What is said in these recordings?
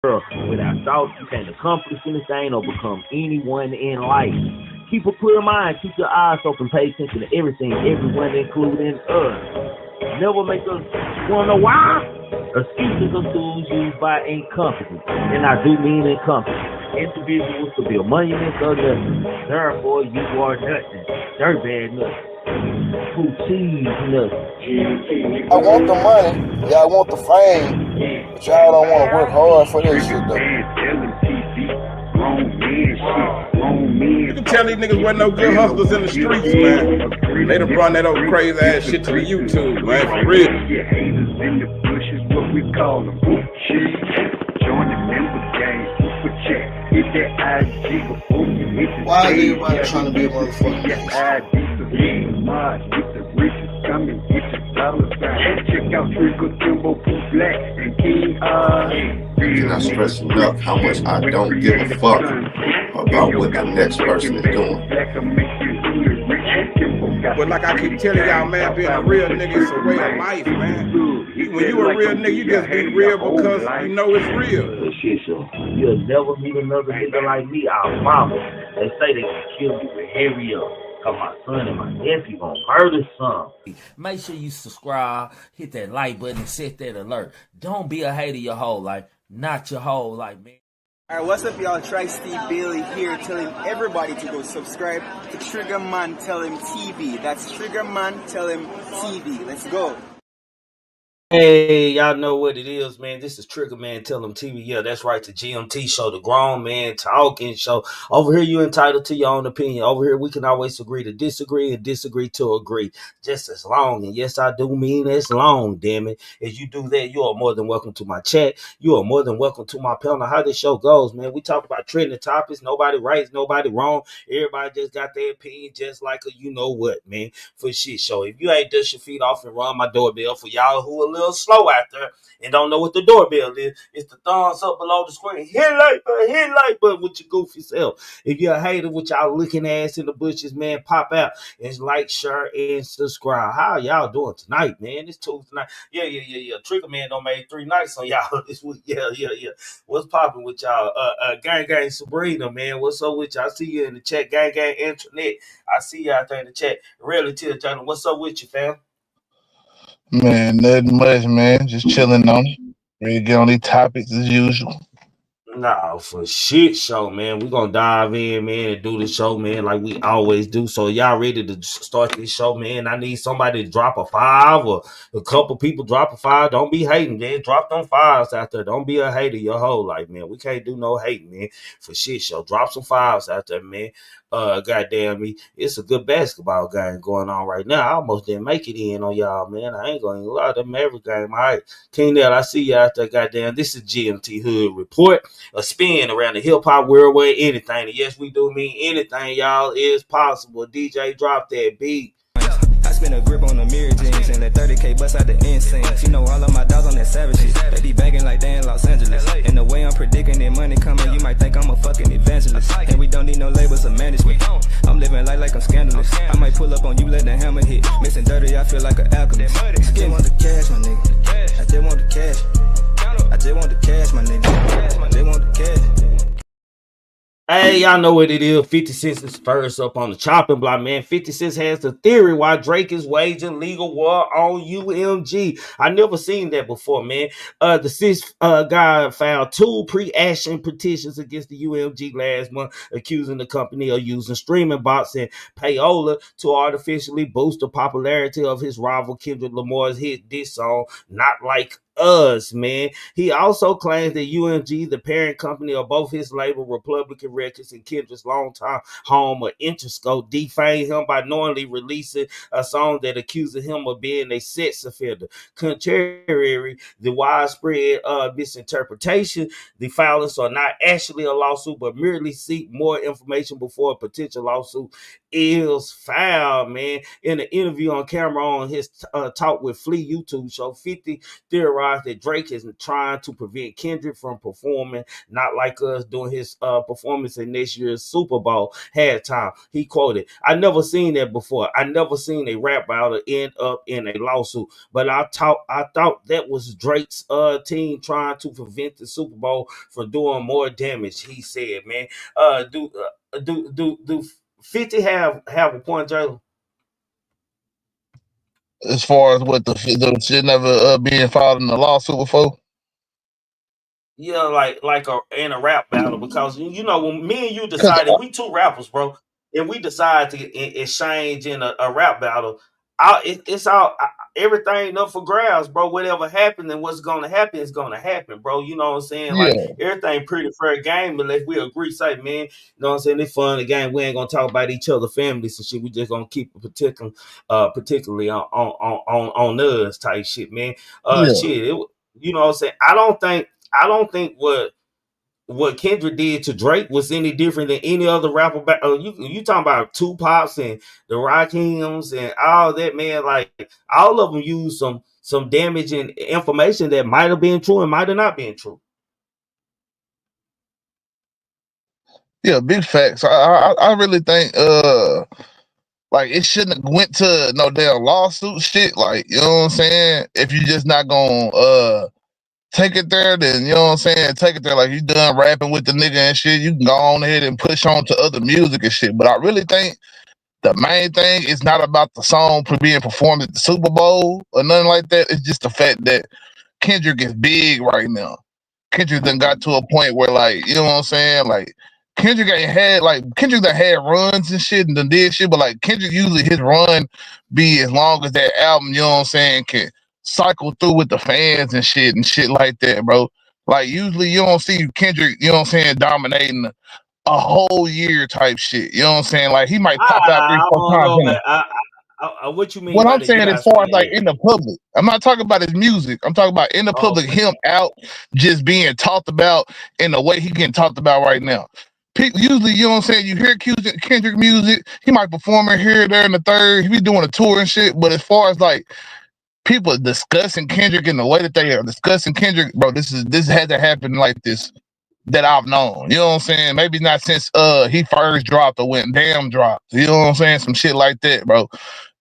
Without thoughts, you can't accomplish anything or become anyone in life. Keep a clear mind, keep your eyes open, pay attention to everything, everyone, including us. Never make us wanna know why. Excuses are tools used by incompetence, and I do mean incompetent individuals to build monuments of nothing. Therefore, you are nothing. Dirtbag nothing. Who cheese nothing. I want the money, y'all want the fame, but y'all don't want to work hard for this shit though. You can tell these niggas wasn't no good hustlers in the streets, man. They done brought that old crazy ass shit to the YouTube, man, for real. What we call them. Join the member game, super chat. Hit that IG before you hit the Why is everybody trying to be a motherfucker? Get the riches coming, get your dollar sign. Check out Trickle, Timbo, Pooh Black, and King I cannot stress enough how much I don't give a fuck about what the next person is doing. But like I keep telling y'all, man, being a real nigga is a way of life, man. When you a real nigga, you just be real because you know it's real. You'll never meet another nigga like me, our mama. They say they can kill you with hurry up. Cause my son and my nephew gonna murder some. Make sure you subscribe, hit that like button, and set that alert. Don't be a hater your whole life. Not your whole life, man. Alright, what's up, y'all? Steve Bailey here, telling everybody to go subscribe to Trigger Man Tell Him TV. That's Trigger Man Tell Him TV. Let's go. Hey, y'all know what it is, man. This is Trigger Man Tell Him TV. Yeah, that's right, the GMT show, the grown man talking show. Over here, you entitled to your own opinion. Over here, we can always agree to disagree and disagree to agree. Just as long, and yes, I do mean as long, damn it. As you do that, you are more than welcome to my chat. You are more than welcome to my panel. How this show goes, man. We talk about trending topics. Nobody right, nobody wrong. Everybody just got their opinion, just like a you know what, man, for shit show. If you ain't dust your feet off and run my doorbell for y'all who a little slow out there and don't know what the doorbell is, it's the thumbs up below the screen. Hit like button with your goofy self. If you're a hater with y'all looking ass in the bushes, man, pop out and like, share, and subscribe. How y'all doing tonight, man? It's Tuesday night. Yeah. Trigger Man don't made 3 nights on y'all this week. Yeah. What's popping with y'all? Gang Sabrina, man. What's up with y'all? I see you in the chat. Gang Internet. I see you out there in the chat. Really, Johnny, what's up with you, fam? Man, nothing much, man. Just chilling on it. Ready to get on these topics as usual. Nah, for shit show, man. We're gonna dive in, man, and do the show, man, like we always do. So y'all ready to start this show, man? I need somebody to drop a 5 or a couple people drop a 5. Don't be hating, man. Drop them 5s out there. Don't be a hater your whole life, man. We can't do no hating, man, for shit show. Drop some 5s out there, man. Goddamn me, it's a good basketball game going on right now. I almost didn't make it in on y'all, man. I ain't gonna lie, them every game. All right, King Nell, I see you out there, goddamn. This is GMT Hood Report, a spin around the hip hop world where anything, and yes, we do mean anything, y'all, is possible. DJ, drop that beat. I spin a grip on the mirror jeans and let 30K bust out the incense. You know all of my dogs on that savage shit. They be banging like they in Los Angeles. And the way I'm predicting that money coming, you might think I'm a fucking evangelist. And we don't need no labels or management. I'm living life like I'm scandalous. I might pull up on you, let the hammer hit. Missing dirty, I feel like an alchemist. I just want the cash, my nigga. I just want the cash. I just want the cash, my nigga. I just want the cash. Hey, y'all know what it is. 50 Cent is first up on the chopping block, man. 50 Cent has the theory why Drake is waging legal war on UMG. I never seen that before, man. The sixth guy filed 2 pre-action petitions against the UMG last month, accusing the company of using streaming bots and payola to artificially boost the popularity of his rival Kendrick Lamar's hit diss song, Not Like Us, man. He also claims that UMG, the parent company of both his label Republican Records and Kendrick's longtime home of Interscope, defamed him by knowingly releasing a song that accuses him of being a sex offender. Contrary the widespread misinterpretation, the filings are not actually a lawsuit, but merely seek more information before a potential lawsuit is filed, man. In an interview on camera on his Talk with Flea YouTube show, 50 theorized theorized that Drake is trying to prevent Kendrick from performing, not like us doing his performance in next year's Super Bowl halftime. He quoted, "I never seen that before. I never seen a rap battle end up in a lawsuit. But I thought that was Drake's team trying to prevent the Super Bowl from doing more damage." He said, "Man, do 50 have a point, Jalen?" As far as what the shit never being filed in the lawsuit before. Yeah, like in a rap battle, because you know when me and you Cause decided we two rappers, bro, and we decide to exchange in a rap battle, it's all everything up for grabs, bro. Whatever happens and what's gonna happen is gonna happen, bro. You know what I'm saying? Like yeah, everything pretty fair game, but if we agree, say, man, you know what I'm saying? It's fun. The game. We ain't gonna talk about each other families and shit. We just gonna keep it particularly on us type shit, man. yeah, Shit. You know what I'm saying? I don't think what Kendrick did to Drake was any different than any other rapper. You talking about Tupac's and the Rakims and all that, man. Like all of them used some damaging information that might have been true and might have not been true. yeah. Big facts. I really think like it shouldn't have went to no damn lawsuit shit. Like, you know what I'm saying? If you just not gonna take it there, then you know what I'm saying, take it there. Like you done rapping with the nigga and shit, you can go on ahead and push on to other music and shit. But I really think the main thing is not about the song being performed at the Super Bowl or nothing like that. It's just the fact that Kendrick is big right now. Kendrick done got to a point where, like, you know what I'm saying? Like, Kendrick ain't had, like, Kendrick done had runs and shit and done did shit, but, like, Kendrick usually his run be as long as that album, you know what I'm saying, can cycle through with the fans and shit like that, bro. Like, usually you don't see Kendrick, you know what I'm saying, dominating a whole year type shit. You know what I'm saying? Like, he might pop out three, I four don't times know, in a man. What you mean what by I'm that? You saying as gotta far as explain like that. in the public, I'm not talking about his music. I'm talking about in the Oh, public, him out just being talked about in the way he getting talked about right now. Usually, you know what I'm saying, you hear Kendrick music, he might perform it here, there, and the third. He be doing a tour and shit. But as far as like people discussing Kendrick in the way that they are discussing Kendrick, bro, this hasn't happened like this that I've known. You know what I'm saying? Maybe not since he first dropped or when Damn dropped. You know what I'm saying? Some shit like that, bro.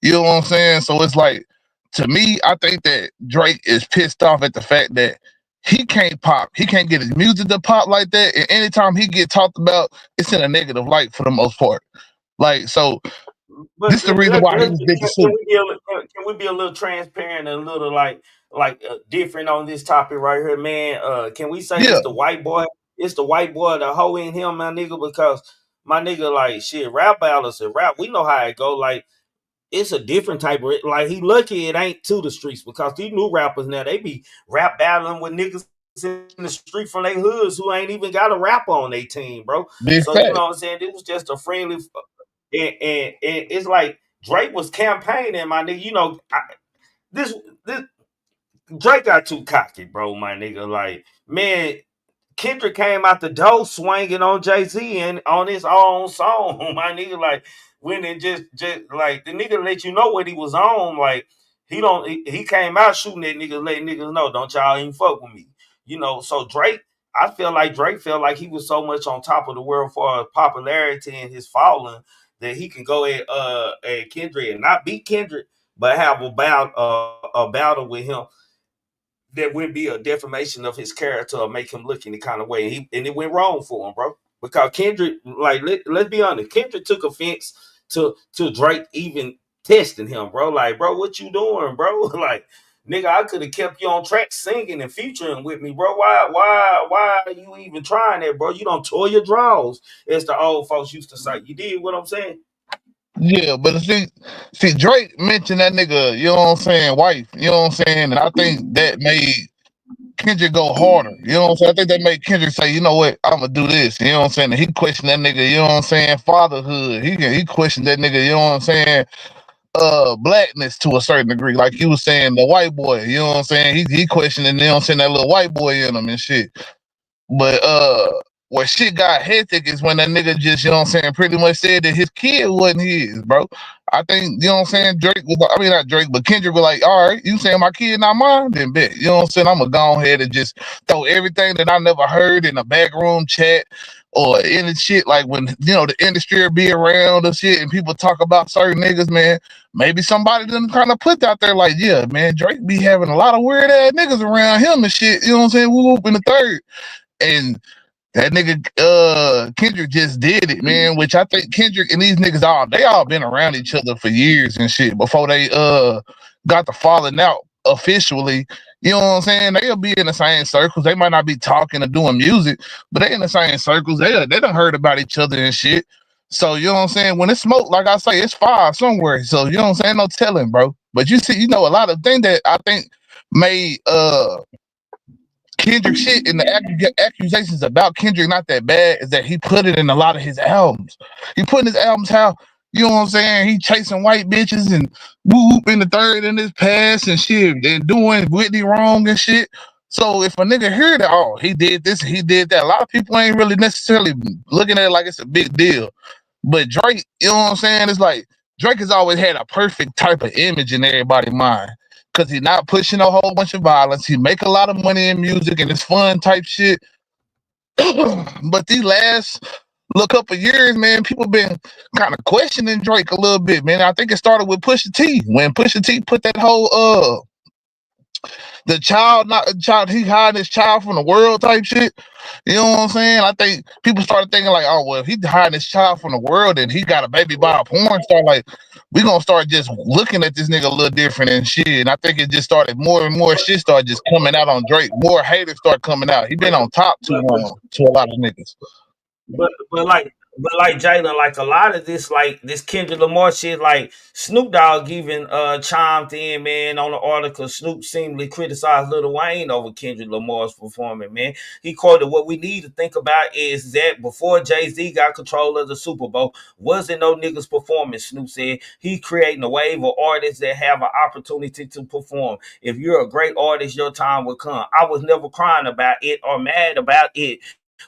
You know what I'm saying? So it's like, to me, I think that Drake is pissed off at the fact that he can't pop. He can't get his music to pop like that. And anytime he get talked about, it's in a negative light for the most part. Like, so but this is the reason why he was big to can sue. we be can we be a little transparent and a little different on this topic right here, man? Can we say Yeah, it's the white boy? It's the white boy, the hoe in him, my nigga, because my nigga, like shit, rap battles and rap. We know how it go. Like it's a different type of like he lucky it ain't to the streets because these new rappers now they be rap battling with niggas in the street from their hoods who ain't even got a rapper on their team, bro. big So you fact. know what I'm saying? It was just a friendly and it's like Drake was campaigning, my nigga. You know, this Drake got too cocky, bro, my nigga. Like, man, Kendrick came out the door swinging on Jay Z and on his own song, my nigga. Like, when it just like the nigga let you know what he was on. Like, he came out shooting at niggas, letting niggas know, don't y'all even fuck with me. You know, so Drake. I feel like Drake felt like he was so much on top of the world for his popularity and his following that he can go at Kendrick and not beat Kendrick, but have a battle with him that would be a defamation of his character or make him look any kind of way. And it went wrong for him, bro. Because Kendrick, like, let's be honest, Kendrick took offense to Drake even testing him, bro. Like, bro, what you doing, bro? Like, nigga, I could have kept you on track singing and featuring with me, bro. Why are you even trying that, bro? You don't tore your draws, as the old folks used to say. You did what I'm saying? Yeah, but see, Drake mentioned that nigga, you know what I'm saying, wife, you know what I'm saying, and I think that made Kendrick go harder. You know what I'm saying? I think that made Kendrick say, you know what, I'm gonna do this. You know what I'm saying? And he questioned that nigga, you know what I'm saying, fatherhood. He questioned that nigga, you know what I'm saying, blackness to a certain degree. Like you was saying, the white boy, you know what I'm saying? He questioning, you know what I'm saying, that little white boy in him and shit. But where shit got hectic is when that nigga just, you know what I'm saying, pretty much said that his kid wasn't his, bro. I think, you know what I'm saying, Drake was, I mean, not Drake, but Kendrick was like, all right, you saying my kid not mine? Then bet. You know what I'm saying? I'm going to go ahead and just throw everything that I never heard in a backroom chat or any shit, like when, you know, the industry will be around and shit and people talk about certain niggas, man. Maybe somebody done kind of put out there like, yeah, man, Drake be having a lot of weird ass niggas around him and shit. You know what I'm saying? Whoop in the third. And that nigga Kendrick just did it, man. Which I think Kendrick and these niggas they all been around each other for years and shit before they got the falling out officially. You know what I'm saying? They'll be in the same circles. They might not be talking or doing music, but they in the same circles. They done heard about each other and shit. So you know what I'm saying? When it's smoke, like I say, it's fire somewhere. So you know what I'm saying? No telling, bro. But you see, you know, a lot of things that I think made Kendrick shit and the accusations about Kendrick not that bad is that he put it in a lot of his albums. He put in his albums how, you know what I'm saying, he chasing white bitches and whoop in the third in his past and shit and doing Whitney wrong and shit. So if a nigga hear that, oh, he did this, he did that, a lot of people ain't really necessarily looking at it like it's a big deal. But Drake, you know what I'm saying, it's like Drake has always had a perfect type of image in everybody's mind. Cause he's not pushing a whole bunch of violence. He make a lot of money in music and it's fun type shit. But these last couple of years, man, people been kind of questioning Drake a little bit, man. I think it started with Pusha T. When Pusha T put that whole the child, he hiding his child from the world type shit. You know what I'm saying? I think people started thinking like, oh, well, if he's hiding his child from the world and he got a baby by a porn star, like, we gonna start just looking at this nigga a little different and shit. And I think it just started more and more shit started just coming out on Drake. More haters start coming out. He been on top too long to a lot of niggas. But like Jalen, like a lot of this, like this Kendrick Lamar shit, like Snoop Dogg even chimed in, man, on the article. Snoop seemingly criticized Lil Wayne over Kendrick Lamar's performance, man. He quoted, "What we need to think about is that before Jay Z got control of the Super Bowl, wasn't no niggas performing." Snoop said he creating a wave of artists that have an opportunity to perform. If you're a great artist, your time will come. I was never crying about it or mad about it.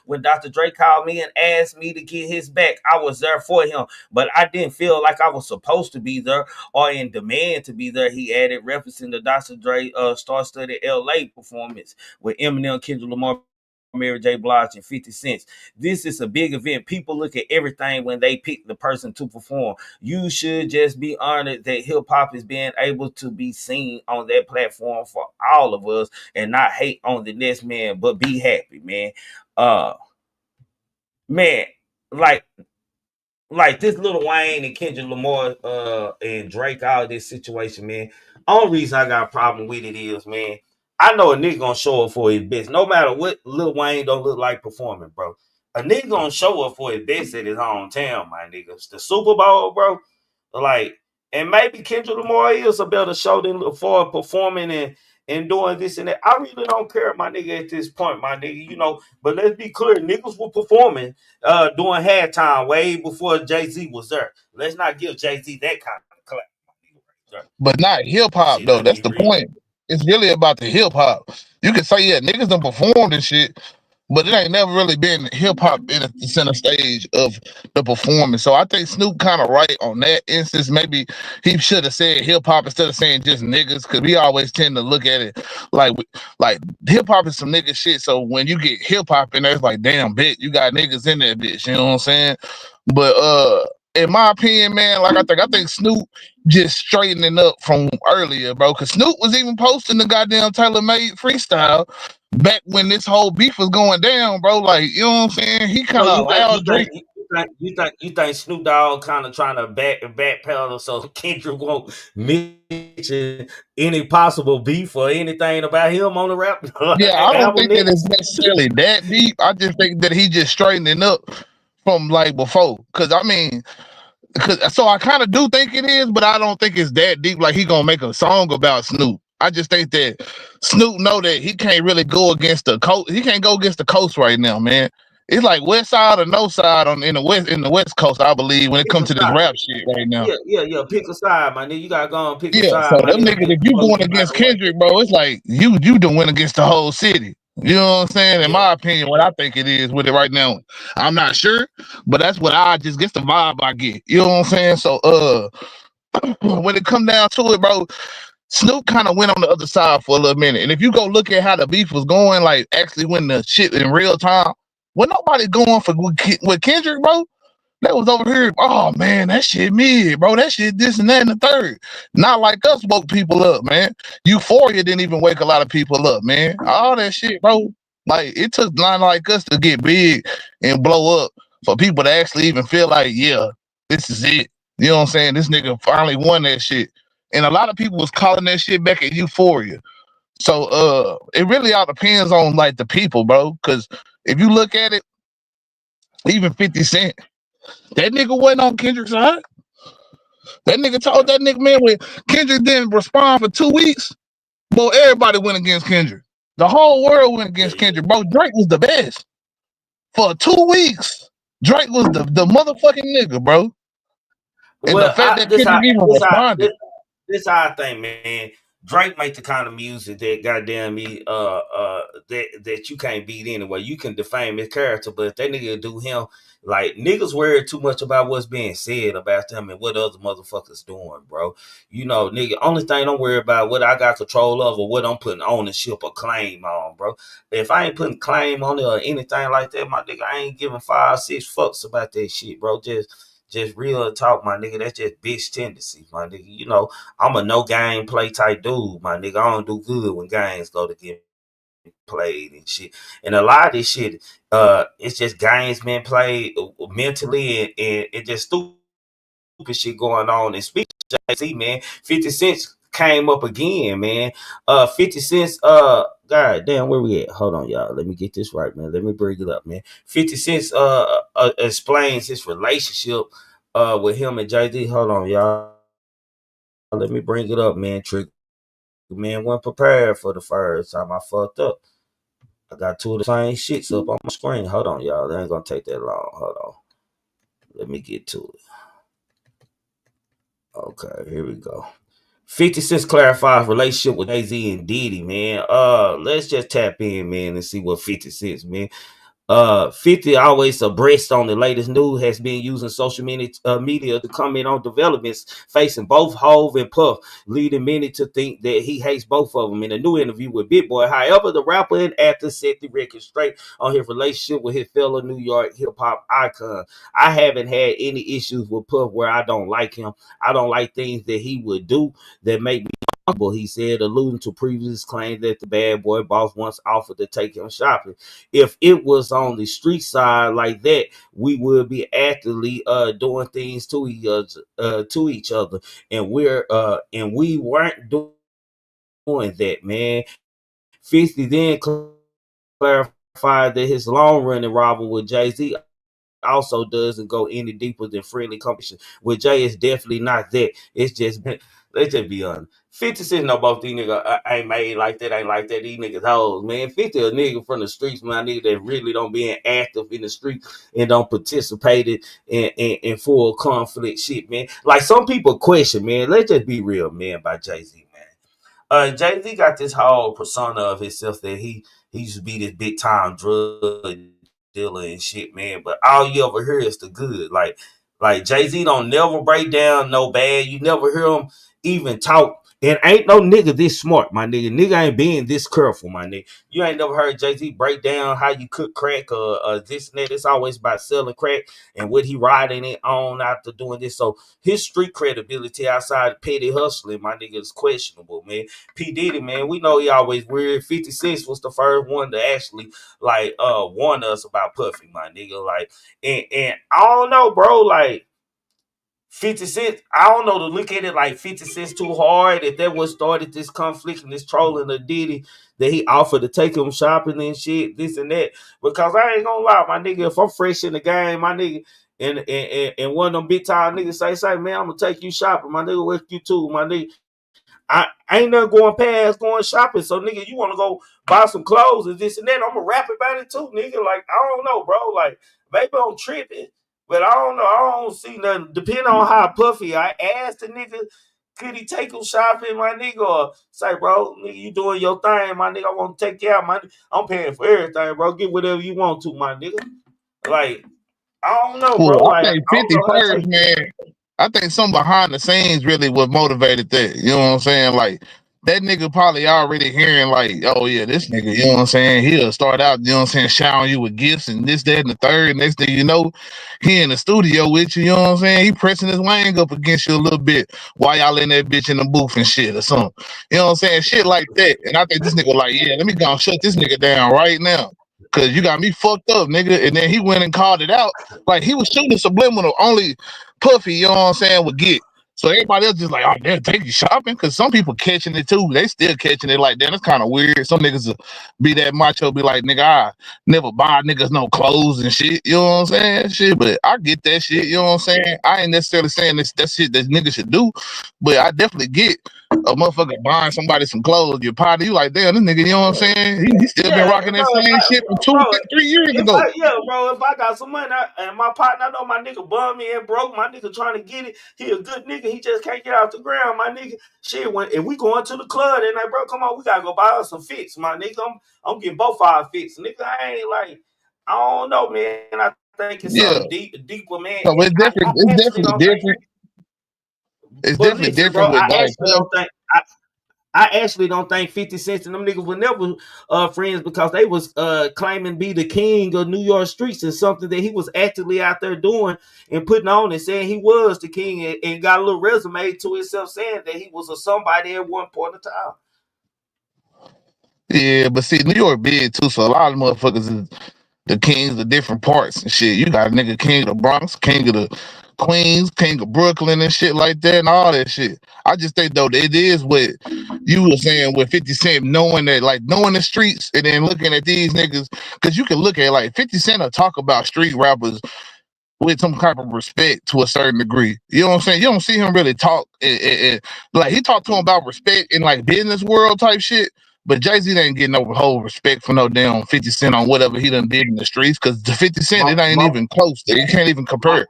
When Dr. Dre called me and asked me to get his back, I was there for him, but I didn't feel like I was supposed to be there or in demand to be there, he added, referencing the Dr. Dre star-studded LA performance with Eminem, Kendrick Lamar, Mary J. Blige, and 50 Cent. This is a big event. People look at everything when they pick the person to perform. You should just be honored that hip-hop is being able to be seen on that platform for all of us and not hate on the next man, but be happy, man. Man, like this Lil Wayne and Kendrick Lamar and Drake, all of this situation, man. Only reason I got a problem with it is, man, I know a nigga gonna show up for his best. No matter what Lil Wayne don't look like performing, bro. A nigga gonna show up for his best at his hometown, my niggas. The Super Bowl, bro. Like, and maybe Kendrick Lamar is a better show than for performing and doing this and that. I really don't care, my nigga, at this point, my nigga, you know. But let's be clear, niggas were performing during halftime way before Jay Z was there. Let's not give Jay Z that kind of clap, my nigga, right there. But not hip hop though. That's the point. It's really about the hip hop. You can say, yeah, niggas done performed and shit, but it ain't never really been hip hop in the center stage of the performance. So I think Snoop kind of right on that instance. Maybe he should have said hip hop instead of saying just niggas, because we always tend to look at it like hip hop is some nigga shit. So when you get hip hop in there, it's like, damn, bitch, you got niggas in that bitch. You know what I'm saying? But in my opinion, man, like I think Snoop just straightening up from earlier, bro. Because Snoop was even posting the goddamn tailor-made freestyle back when this whole beef was going down, bro. Like, you know what I'm saying? He kind of allowed Drake. You think Snoop Dogg kind of trying to backpedal so Kendrick won't mention any possible beef or anything about him on the rap? Yeah, I don't think that it's necessarily that deep. I just think that he just straightening up from like before. Because I mean, so I kind of do think it is, but I don't think it's that deep. Like he gonna make a song about Snoop. I just think that Snoop know that he can't really go against the coast. He can't go against the coast right now, man. It's like west side or no side in the west coast, I believe, when it comes to this rap shit right now. Yeah. Pick a side, my nigga. You gotta go and pick a side. So them niggas, if you going against Kendrick, bro, it's like you doing against the whole city. You know what I'm saying? In Yeah. my opinion, what I think it is with it right now. I'm not sure, but that's what I just get the vibe I get. You know what I'm saying? So when it come down to it, bro, Snoop kind of went on the other side for a little minute. And if you go look at how the beef was going, like actually when the shit in real time, when nobody going for with Kendrick, bro. That was over here. Oh man, that shit mid, bro. That shit this and that and the third. Not like us woke people up, man. Euphoria didn't even wake a lot of people up, man. All that shit, bro. Like it took line like us to get big and blow up for people to actually even feel like, yeah, this is it. You know what I'm saying? This nigga finally won that shit. And a lot of people was calling that shit back at Euphoria. So it really all depends on like the people, bro. Cause if you look at it, even 50 Cent. That nigga wasn't on Kendrick's side. That nigga told that nigga, man, when Kendrick didn't respond for 2 weeks, bro, everybody went against Kendrick. The whole world went against Kendrick, bro. Drake was the best. For 2 weeks, Drake was the motherfucking nigga, bro. And the Well, fact that Kendrick even responded. this how I think, man. Drake make the kind of music that goddamn me that you can't beat anyway. You can defame his character, but if that nigga do him, like niggas worry too much about what's being said about them and what other motherfuckers doing, bro. You know, nigga, only thing don't worry about what I got control of or what I'm putting ownership or claim on, bro. If I ain't putting claim on it or anything like that, my nigga, I ain't giving 5-6 fucks about that shit, bro. Just real talk, my nigga. That's just bitch tendency, my nigga. You know, I'm a no game play type dude, my nigga. I don't do good when games go to get played and shit. And a lot of this shit, it's just games being played mentally and it just stupid shit going on. And speaking of Jay Z, man, 50 Cent came up again, man. 50 Cent, God damn, where we at? Hold on, y'all. Let me get this right, man. Let me bring it up, man. 50 Cent explains his relationship with him and Jay Z. Hold on, y'all. Let me bring it up, man. Trick, man, wasn't prepared for the first time. I fucked up. I got two of the same shits up on my screen. Hold on, y'all. That ain't gonna take that long. Hold on. Let me get to it. Okay, here we go. 50 Cent clarifies relationship with Jay Z and Diddy, man. Let's just tap in, man, and see what 50 Cent, man. 50 always abreast on the latest news, has been using social media to comment on developments facing both Hove and Puff, leading many to think that he hates both of them. In a new interview with Big Boy, however, the rapper and actor set the record straight on his relationship with his fellow New York hip-hop icon. I haven't had any issues with Puff where I don't like him. I don't like things that he would do that make me humble, he said, alluding to previous claims that the bad boy boss once offered to take him shopping. If it was on the street side like that, we would be actively doing things to each other, and we weren't doing that, man. 50 then clarified that his long running rival with Jay Z also doesn't go any deeper than friendly competition. With Jay, it's definitely not that. It's just let's just be honest. 50 Cent know both these niggas ain't made like that, ain't like that. These niggas hoes, man. 50 a nigga from the streets, man. Nigga that really don't be active in the street and don't participate in full conflict shit, man. Like some people question, man. Let's just be real, man, about Jay Z, man. Jay Z got this whole persona of himself that he used to be this big time drug dealer and shit, man. But all you ever hear is the good. Like Jay Z don't never break down no bad. You never hear him even talk. And ain't no nigga this smart, my nigga. Nigga ain't being this careful, my nigga. You ain't never heard Jay Z break down how you cook crack or this and that. It's always about selling crack and what he riding it on after doing this. So his street credibility outside of petty hustling, my nigga, is questionable, man. P. Diddy, man, we know he always weird. 56 was the first one to actually warn us about Puffy, my nigga. Like, and I don't know, bro, like 50 Cent, I don't know to look at it like 50 Cent's too hard. If that what started this conflict and this trolling of Diddy, that he offered to take him shopping and shit, this and that. Because I ain't gonna lie, my nigga, if I'm fresh in the game, my nigga, and one of them big time niggas say, man, I'm gonna take you shopping, my nigga, with you too, my nigga. I ain't nothing going past going shopping. So nigga, you want to go buy some clothes and this and that, I'm gonna rap about it too, nigga. Like, I don't know, bro. Like, maybe I'm tripping, but I don't know. I don't see nothing. Depending on how puffy I asked the nigga Could he take him shopping, my nigga? Or say, bro, nigga, you doing your thing, my nigga. I want to take you out, my nigga. I'm paying for everything, bro. Get whatever you want to, my nigga. Like, I don't know, bro. Well, I Like, I think don't 50 know how to first, take it. man. I think some behind the scenes really what motivated that. You know what I'm saying? Like that nigga probably already hearing like, oh yeah, this nigga, you know what I'm saying? He'll start out, you know what I'm saying, showering you with gifts and this, that, and the third. Next thing you know, he in the studio with you know what I'm saying? He pressing his wang up against you a little bit while y'all in that bitch in the booth and shit or something. You know what I'm saying? Shit like that. And I think this nigga like, yeah, let me go and shut this nigga down right now. Cause you got me fucked up, nigga. And then he went and called it out. Like he was shooting subliminal only Puffy, you know what I'm saying, would get. So everybody else just like, oh, they'll take you shopping. Cause some people catching it too. They still catching it like that. It's kind of weird. Some niggas will be that macho, be like, nigga, I never buy niggas no clothes and shit. You know what I'm saying? Shit, but I get that shit. You know what I'm saying? I ain't necessarily saying that shit that niggas should do, but I definitely get a motherfucker buying somebody some clothes. Your party, you like, damn, this nigga, you know what I'm saying? He still been Yeah, rocking bro, that same shit from bro, 3 years ago. if I got some money and my partner, I know my nigga bum me and broke, my nigga trying to get it. He a good nigga. He just can't get off the ground, my nigga. Shit, if we going to the club and like, bro, come on, we gotta go buy us some fits, my nigga. I'm getting both our fits, nigga. I ain't like, I don't know, man. I think it's Yeah. something deeper, man. So it's I actually definitely don't think. different. It's But definitely listen, bro, different with like I actually don't think 50 Cent and them niggas were never friends because they was claiming to be the king of New York streets and something that he was actively out there doing and putting on and saying he was the king and got a little resume to himself saying that he was a somebody at one point in time. yeah, but see, New York big too, so a lot of motherfuckers is the kings of different parts and shit. You got a nigga king of the Bronx, king of the Queens, king of Brooklyn and shit like that and all that shit. I just think though that it is what you were saying with 50 Cent knowing that, like knowing the streets and then looking at these niggas, because you can look at like 50 Cent will talk about street rappers with some type of respect to a certain degree. You know what I'm saying? You don't see him really talk like he talked to him about respect in like business world type shit. But Jay Z ain't getting no whole respect for no damn 50 Cent on whatever he done did in the streets. Cause the 50 Cent, it ain't even close. You can't even compare.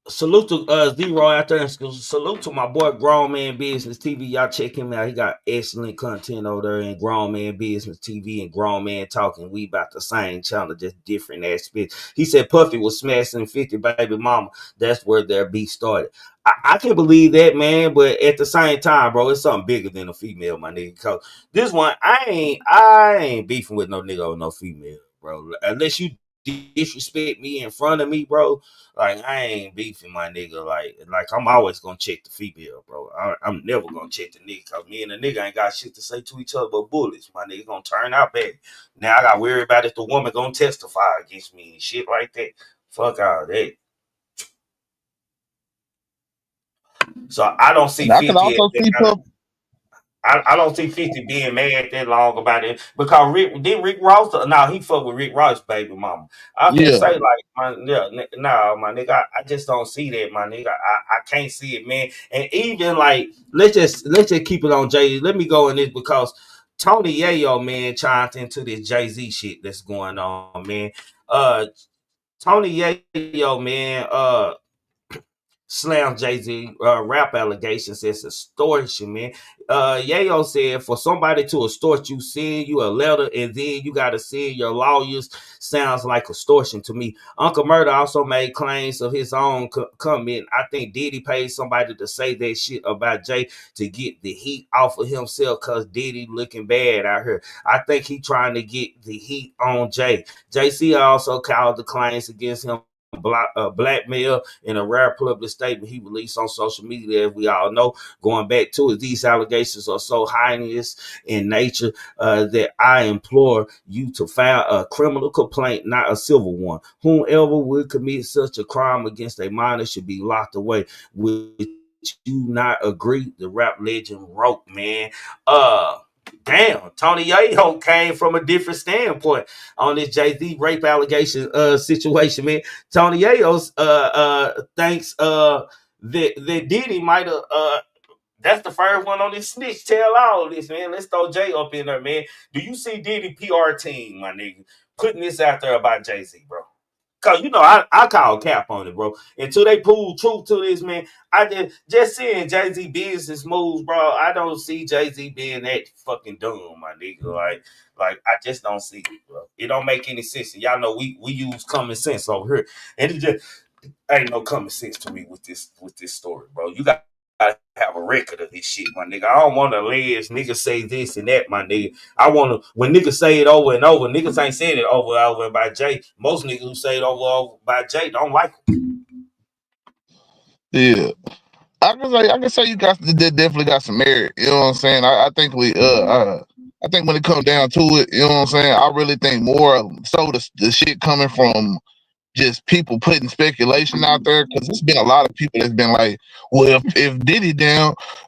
Salute to Zero out there and salute to my boy Grown Man Business TV. Y'all check him out. He got excellent content over there in Grown Man Business TV and Grown Man Talking. We about the same channel, just different aspects. He said Puffy was smashing 50 baby mama. That's where their beef started. I can't believe that, man, but at the same time, bro, it's something bigger than a female, my nigga. Cause this one, I ain't beefing with no nigga or no female, bro. Unless you disrespect me in front of me, bro. Like I ain't beefing my nigga. Like I'm always gonna check the female, bro. I'm never gonna check the nigga because me and the nigga ain't got shit to say to each other but bullets. My nigga gonna turn out bad. Now I got worried about if the woman gonna testify against me and shit like that. Fuck all that. So I don't see And I can 50 as also that see kind of. Puff. I don't see 50 being mad that long about it because Rick Ross, no, he fuck with Rick Ross, baby mama. I can Yeah. say like, my nigga, I just don't see that, my nigga. I can't see it, man. And even like, let's just keep it on Jay. Let me go in this because Tony Yayo, man, chimed into this Jay Z shit that's going on, man. Tony Yayo, man, slam Jay Z rap allegations as extortion, man. Yayo said for somebody to extort you, send you a letter and then you got to send your lawyers sounds like extortion to me. Uncle Murder also made claims of his own comment. I think Diddy paid somebody to say that shit about Jay to get the heat off of himself because Diddy looking bad out here. I think he trying to get the heat on Jay. JC also called the claims against him blackmail in a rare public statement he released on social media. As we all know, going back to it, these allegations are so heinous in nature that I implore you to file a criminal complaint, not a civil one. Whomever would commit such a crime against a minor should be locked away. Would you not agree? The rap legend wrote, man. Damn, Tony Yayo came from a different standpoint on this Jay Z rape allegation situation, man. Tony Yayo thinks that Diddy might have that's the first one on this snitch tell all this, man. Let's throw Jay up in there, man. Do you see Diddy PR team, my nigga, putting this out there about Jay Z, bro? Cause I call cap on it, bro. Until they pull truth to this, man. I just seeing Jay Z business moves, bro. I don't see Jay Z being that fucking dumb, my nigga. Like I just don't see it, bro. It don't make any sense. And y'all know we use common sense over here, and it just ain't no common sense to me with this story, bro. You got to have a record of this shit, my nigga. I don't want to let niggas say this and that, my nigga. I want to, when niggas say it over and over, niggas ain't saying it over and over by Jay. Most niggas who say it over by Jay don't like it. Yeah. I can say you definitely got some merit. You know what I'm saying? I think I think when it comes down to it, you know what I'm saying? I really think more so the shit coming from just people putting speculation out there, because there's been a lot of people that's been like, well, if Diddy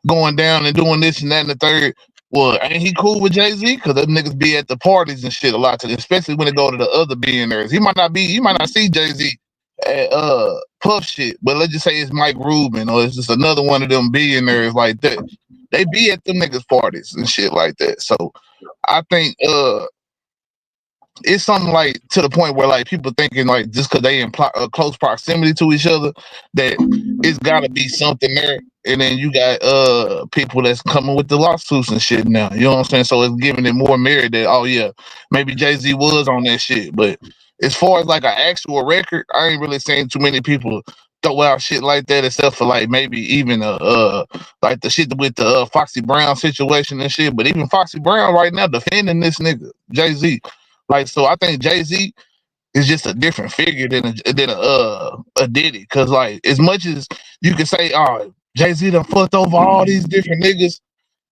going down and doing this and that and the third, well, ain't he cool with Jay Z? Because them niggas be at the parties and shit a lot, especially when they go to the other billionaires. You might not see Jay Z at Puff shit, but let's just say it's Mike Rubin or it's just another one of them billionaires like that. They be at them niggas parties and shit like that. So I think it's something like to the point where like people thinking like just because they in close proximity to each other that it's got to be something there, and then you got people that's coming with the lawsuits and shit now. You know what I'm saying? So it's giving it more merit that, oh yeah, maybe Jay Z was on that shit. But as far as like an actual record, I ain't really seen too many people throw out shit like that, except for like maybe even like the shit with the Foxy Brown situation and shit. But even Foxy Brown right now defending this nigga Jay Z. Like, so I think Jay Z is just a different figure than a Diddy. Cause like, as much as you can say, oh, Jay Z done fucked over all these different niggas,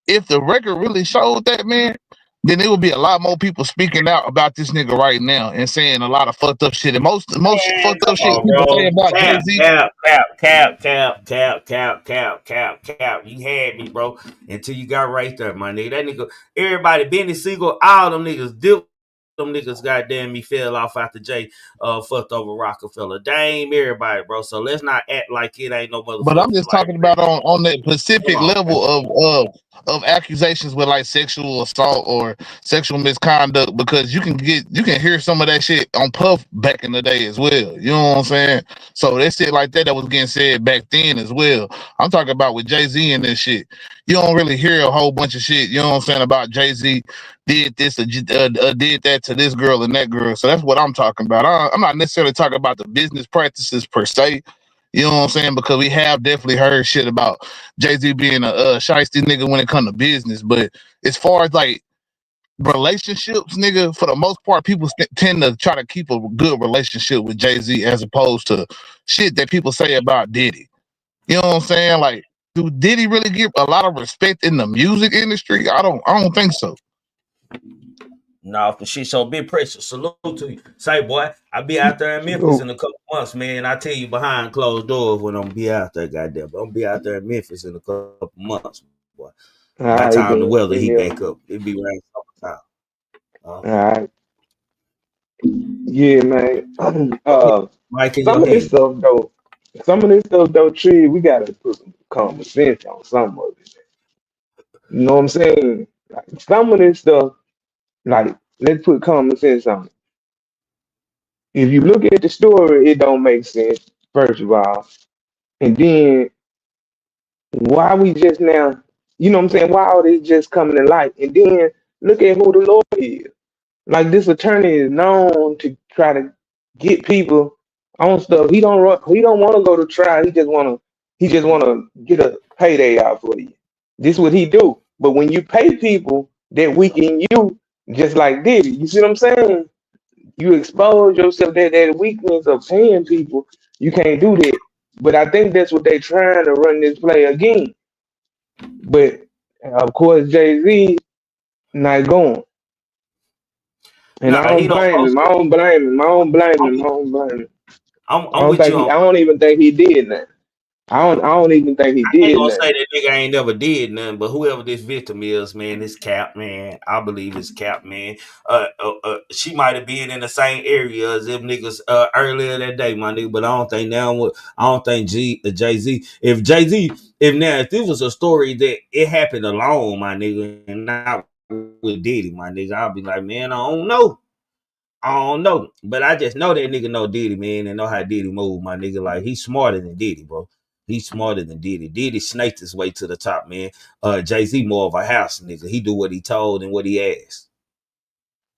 if the record really showed that, man, then there would be a lot more people speaking out about this nigga right now and saying a lot of fucked up shit. And most fucked up shit people say about Jay Z. Cap. You had me, bro, until you got right there, my nigga. That nigga, everybody, Benny Siegel, all them niggas dip. Them niggas, goddamn me, fell off after Jay fucked over Rockefeller. They ain't everybody, bro. So let's not act like it ain't no motherfucker. But I'm just talking about on that specific level of accusations with like sexual assault or sexual misconduct, because you can hear some of that shit on Puff back in the day as well. You know what I'm saying? So that shit like that was getting said back then as well. I'm talking about with Jay Z and this shit. You don't really hear a whole bunch of shit, you know what I'm saying, about Jay Z did this or did that to this girl and that girl. So that's what I'm talking about. I'm not necessarily talking about the business practices per se. You know what I'm saying? Because we have definitely heard shit about Jay Z being a shiesty nigga when it comes to business. But as far as like relationships, nigga, for the most part, people tend to try to keep a good relationship with Jay Z as opposed to shit that people say about Diddy. You know what I'm saying? Like, do Diddy really give a lot of respect in the music industry? I don't think so. No, for shit. So big pressure. Salute to you. Say, boy, I'll be out there in Memphis in a couple months, man. I tell you behind closed doors when I'm be out there, goddamn. I'm be out there in Memphis in a couple months, boy. By the time the weather heat back up, it be right summertime. All right. Yeah, man. Some of this stuff though, Tree, we gotta put some common sense on some of it. You know what I'm saying? Like, some of this stuff, like, let's put common sense on it. If you look at the story, it don't make sense, first of all. And then why we just now, you know what I'm saying? Why all this just coming to light? And then look at who the lawyer is. Like, this attorney is known to try to get people on stuff. He don't want to go to trial. He just wanna get a payday out for you. This what he do. But when you pay people that weaken you, just like Diddy, you see what I'm saying? You expose yourself that weakness of paying people. You can't do that. But I think that's what they trying to run this play again. But of course, Jay Z not going. And I don't blame him. I don't blame him. I don't even think he did that. I don't even think he did. I ain't gonna say that nigga ain't never did nothing, but whoever this victim is, man, this Cap, man, I believe it's Cap, man. She might have been in the same area as them niggas earlier that day, my nigga. But I don't think Jay Z. If this was a story that it happened alone, my nigga, and not with Diddy, my nigga, I'll be like, man, I don't know. I don't know, but I just know that nigga know Diddy, man, and know how Diddy move, my nigga. Like, he's smarter than Diddy, bro. He's smarter than Diddy. Diddy snaked his way to the top, man. Jay Z more of a house nigga. He do what he told and what he asked.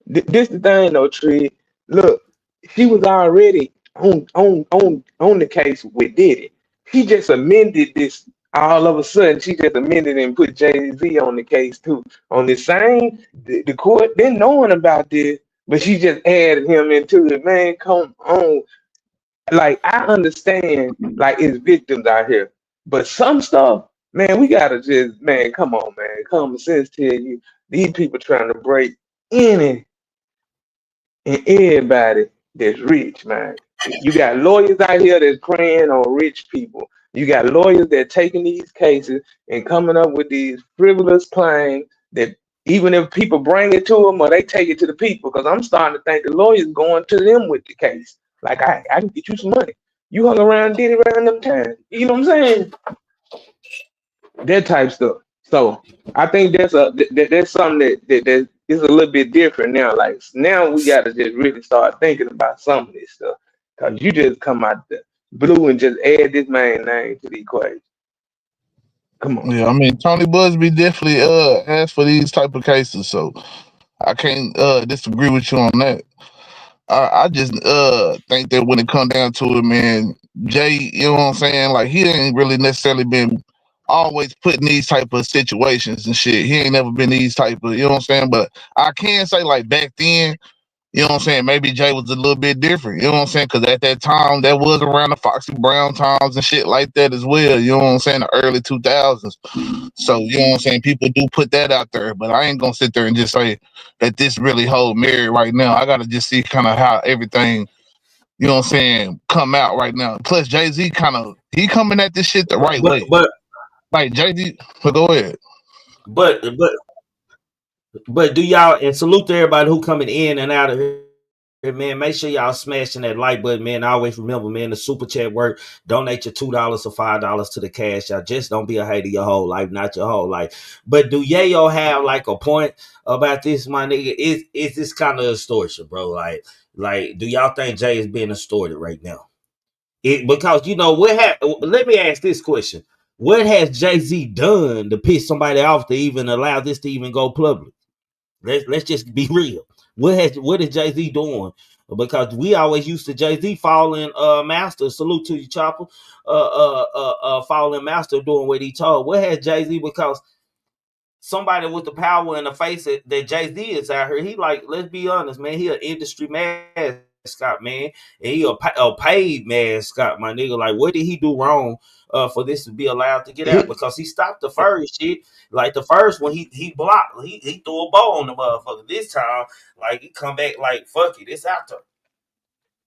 This the thing though, Tree. Look, she was already on the case with Diddy. She just amended this all of a sudden. She just amended and put Jay Z on the case too. On the same, the court been knowing about this, but she just added him into it. Man, come on. Like, I understand, like, it's victims out here, but some stuff, man, we gotta just, man, come on, man. Common sense tell you these people trying to break any and everybody that's rich, man. You got lawyers out here that's preying on rich people. You got lawyers that taking these cases and coming up with these frivolous claims that even if people bring it to them or they take it to the people, because I'm starting to think the lawyers going to them with the case. Like, I can get you some money. You hung around Diddy around them times. You know what I'm saying? That type stuff. So I think that's something that is a little bit different now. Like, now we got to just really start thinking about some of this stuff, because you just come out the blue and just add this man name to the equation. Come on. Yeah, I mean Tony Busby definitely asked for these type of cases, so I can't disagree with you on that. I just think that when it come down to it, man, Jay, you know what I'm saying? Like, he ain't really necessarily been always put in these type of situations and shit. He ain't never been these type of, you know what I'm saying? But I can say, like, back then, you know what I'm saying, maybe Jay was a little bit different, you know what I'm saying? Because at that time, that was around the Foxy Brown times and shit like that as well, you know what I'm saying, the early 2000s. So, you know what I'm saying, people do put that out there, but I ain't gonna sit there and just say that this really hold merit right now. I gotta just see kind of how everything, you know what I'm saying, come out right now. Plus, Jay Z he coming at this shit the right way. But like Jay Z, but go ahead. But do y'all, and salute to everybody who coming in and out of here, man. Make sure y'all smashing that like button, man. I always remember, man, the super chat work. Donate your $2 or $5 to the cash. Y'all just don't be a hater your whole life, not your whole life. But do Yayo have like a point about this, my nigga? Is this kind of extortion, bro? Like, do y'all think Jay is being extorted right now? Because you know what? Let me ask this question: what has Jay Z done to piss somebody off to even allow this to even go public? Let's just be real. What is Jay Z doing? Because we always used to Jay Z falling master. Salute to you, Chopper. Falling master doing what he told. What has Jay Z? Because somebody with the power in the face that Jay Z is out here. He like, let's be honest, man. He an industry mascot, man, and he a paid mascot, my nigga. Like, what did he do wrong for this to be allowed to get out? Because he stopped the first shit. Like the first one, he blocked. He threw a bow on the motherfucker. This time, like, he come back like, fuck it, it's out there.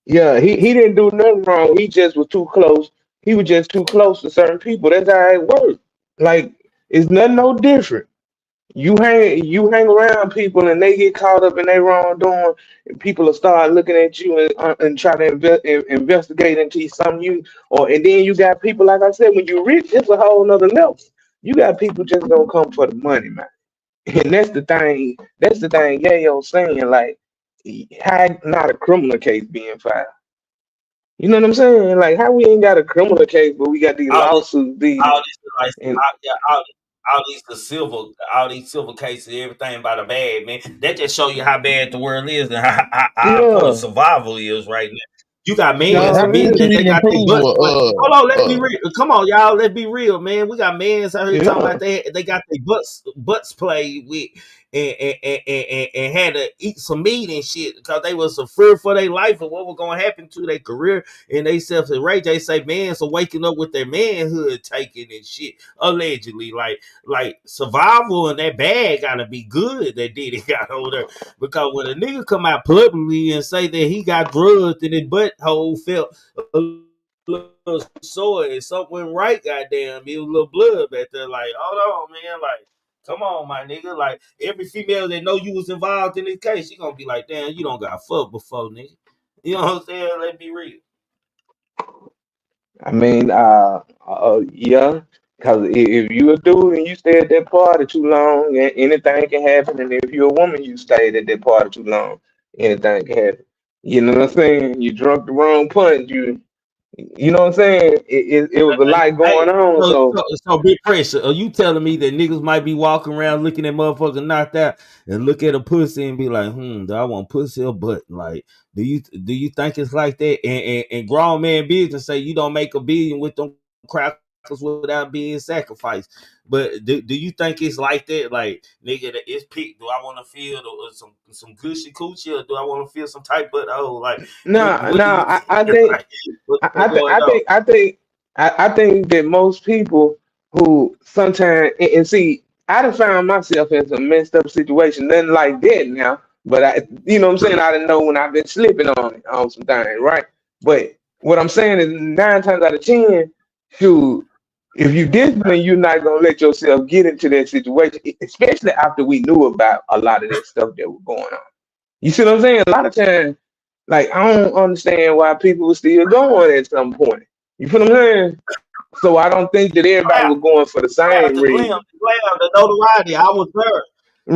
Yeah, he didn't do nothing wrong. He just was too close. He was just too close to certain people. That's how it works. Like, it's nothing no different. You hang around people and they get caught up in their wrongdoing, and people will start looking at you and try to investigate into something and then you got people, like I said, when you rich, it's a whole nother level. You got people just gonna come for the money, man. And that's the thing. Yayo saying, like, how not a criminal case being filed? You know what I'm saying? Like, how we ain't got a criminal case, but we got these lawsuits. All these civil cases, everything by the bag, man. That just show you how bad the world is and how survival is right now. You got men that they got their butts. Hold on, let's be real. Come on, y'all. Let's be real, man. We got men out here talking about they got their butts played with and had to eat some meat and shit because they was afraid for their life and what was gonna happen to their career and they self. And Ray J say, man, so waking up with their manhood taken and shit, allegedly. Like survival and that bag gotta be good that Diddy got over there. Because when a nigga come out publicly and say that he got drugged and his butthole felt a little sore and something went right, goddamn, it was a little blood back there. Like, hold on, man, like, come on, my nigga. Like, every female that know you was involved in this case, she gonna be like, damn, you don't got fucked before, nigga. You know what I'm saying? Let's be real. I mean, yeah, because if you a dude and you stay at that party too long, anything can happen. And if you're a woman, you stayed at that party too long, anything can happen. You know what I'm saying? You drunk the wrong punch. You know what I'm saying? It was a lot Hey, going on. so big pressure. Are you telling me that niggas might be walking around looking at motherfuckers knocked out and look at a pussy and be like, do I want pussy or butt? Like, do you think it's like that? And grown man business say you don't make $1 billion with them crackers without being sacrificed. But do you think it's like that? Like, nigga, that it's peak. Do I want to feel some gushy coochie or do I want to feel some tight butt? Oh, like, No, what do you I think like? What's I, I, th- going I on? think I think I think that most people who sometimes and see, I done found myself in some messed up situation, nothing like that now. But you know what I'm saying? I didn't know when I've been slipping on some things, right? But what I'm saying is 9 times out of 10, shoot, if you discipline, you're not gonna let yourself get into that situation, especially after we knew about a lot of that stuff that was going on. You see what I'm saying? A lot of times. Like, I don't understand why people were still going at some point. You feel what I'm saying? So I don't think that everybody was going for the Clap same the glam, reason. the notoriety. I was there.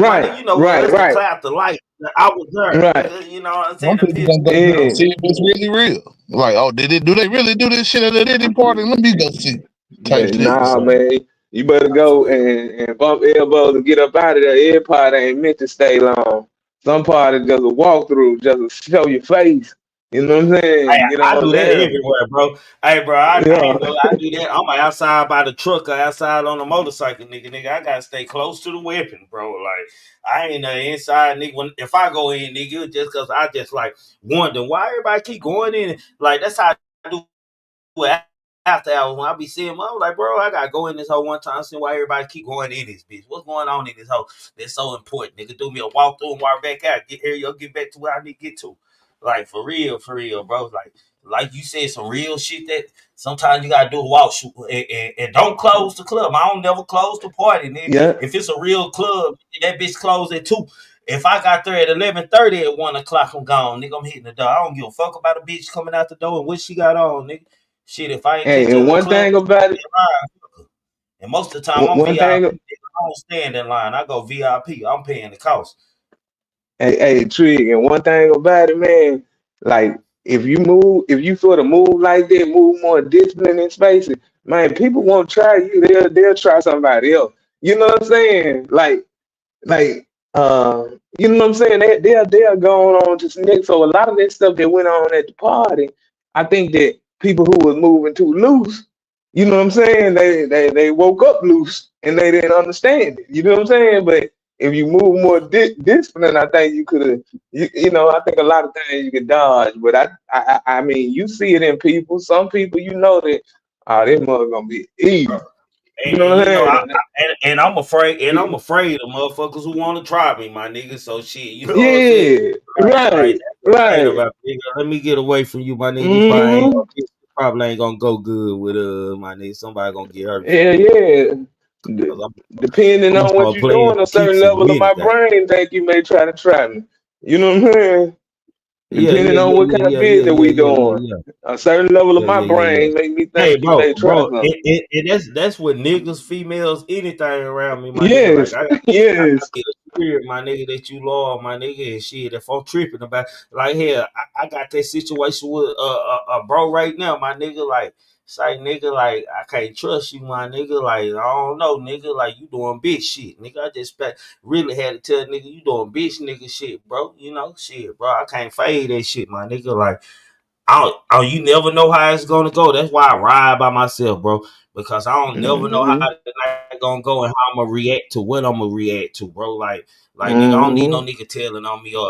My nigga, Right, you know what? right, That's the right, clap the light. I was there, right. nigga. You know what I'm saying? Some The people picture, gonna go you look and Yeah. know. see if it's really real. Like, oh, do they really do this shit at a Diddy party? Let me go see. Type But shit. nah, So man, you better For go real. and bump elbows and get up out of there. Every party ain't meant to stay long. Some party just a walkthrough, just to show your face. You know what I'm Hey, saying? Get I on do that down. everywhere, bro. Hey, bro, I Yeah. ain't gonna. I do that. I'm outside by the truck or outside on the motorcycle, nigga. Nigga, I gotta stay close to the weapon, bro. Like, I ain't inside, nigga. If I go in, nigga, just cause I just like wonder why everybody keep going in. Like, that's how I do it after hours when I be seeing them. I'm like, bro, I gotta go in this hole one time, see why everybody keep going in this bitch. What's going on in this hole? That's so important, nigga. Do me a walk through and walk back out. Get here, you'll get back to where I need to get to. Like, for real, bro. Like you said, some real shit that sometimes you gotta do a walk shoot and don't close the club. I don't never close the party, nigga. Yeah. If it's a real club, that bitch closed at 2. If I got there at 11:30 at 1 o'clock, I'm gone, nigga. I'm hitting the door. I don't give a fuck about a bitch coming out the door and what she got on, nigga. Shit, if I ain't catch Hey, her and in the one club, thing about it, and most of the time I'm one VIP. thing. Nigga, I don't stand in line. I go VIP. I'm paying the cost. Hey, Trig, and one thing about it, man, like if you sort of move like that, move more disciplined in spaces, man, people won't try you. They'll try somebody else. You know what I'm saying? Like you know what I'm saying? They're going on to some next. So a lot of that stuff that went on at the party, I think that people who was moving too loose, you know what I'm saying? They woke up loose and they didn't understand it. You know what I'm saying? But if you move more disciplined, I think you could have. You know, I think a lot of things you could dodge. But I mean, you see it in people. Some people, you know that, oh, this mother gonna be evil. You know And what you know, I'm saying? I'm afraid, I'm afraid of motherfuckers who want to try me, my nigga. So shit, you know what I'm saying? Yeah, Like right, that's the thing right. about nigga. Let me get away from you, my nigga. Hmm. This probably ain't gonna go good with my nigga. Somebody gonna get hurt from Yeah, this. yeah. Cause Depending I'm gonna on what start you're playing doing, a for certain keeps in a level of minute, my guy. brain think you may try to trap me. You know what I'm saying? Yeah, Depending on what kind of business we doing, a certain level of my yeah. brain make me Hey, think you bro, may try something. that's what niggas, females, anything around me, my nigga. Like Yes, I yes. get a spirit, my nigga, that you loyal, my nigga, and shit. If I'm tripping about, like, hell, I got that situation with a bro right now, my nigga. Like, say, nigga, like, I can't trust you, my nigga. Like, I don't know, nigga. Like, you doing bitch shit, nigga. I just really had to tell nigga you doing bitch nigga shit, bro. You know, shit, bro. I can't fade that shit, my nigga. Like. You never know how it's gonna go. That's why I ride by myself, bro. Because I don't never know how Hmm. the night gonna go and how I'm gonna react to what I'm gonna react to, bro. Like nigga, I don't need no Hmm. nigga telling on me or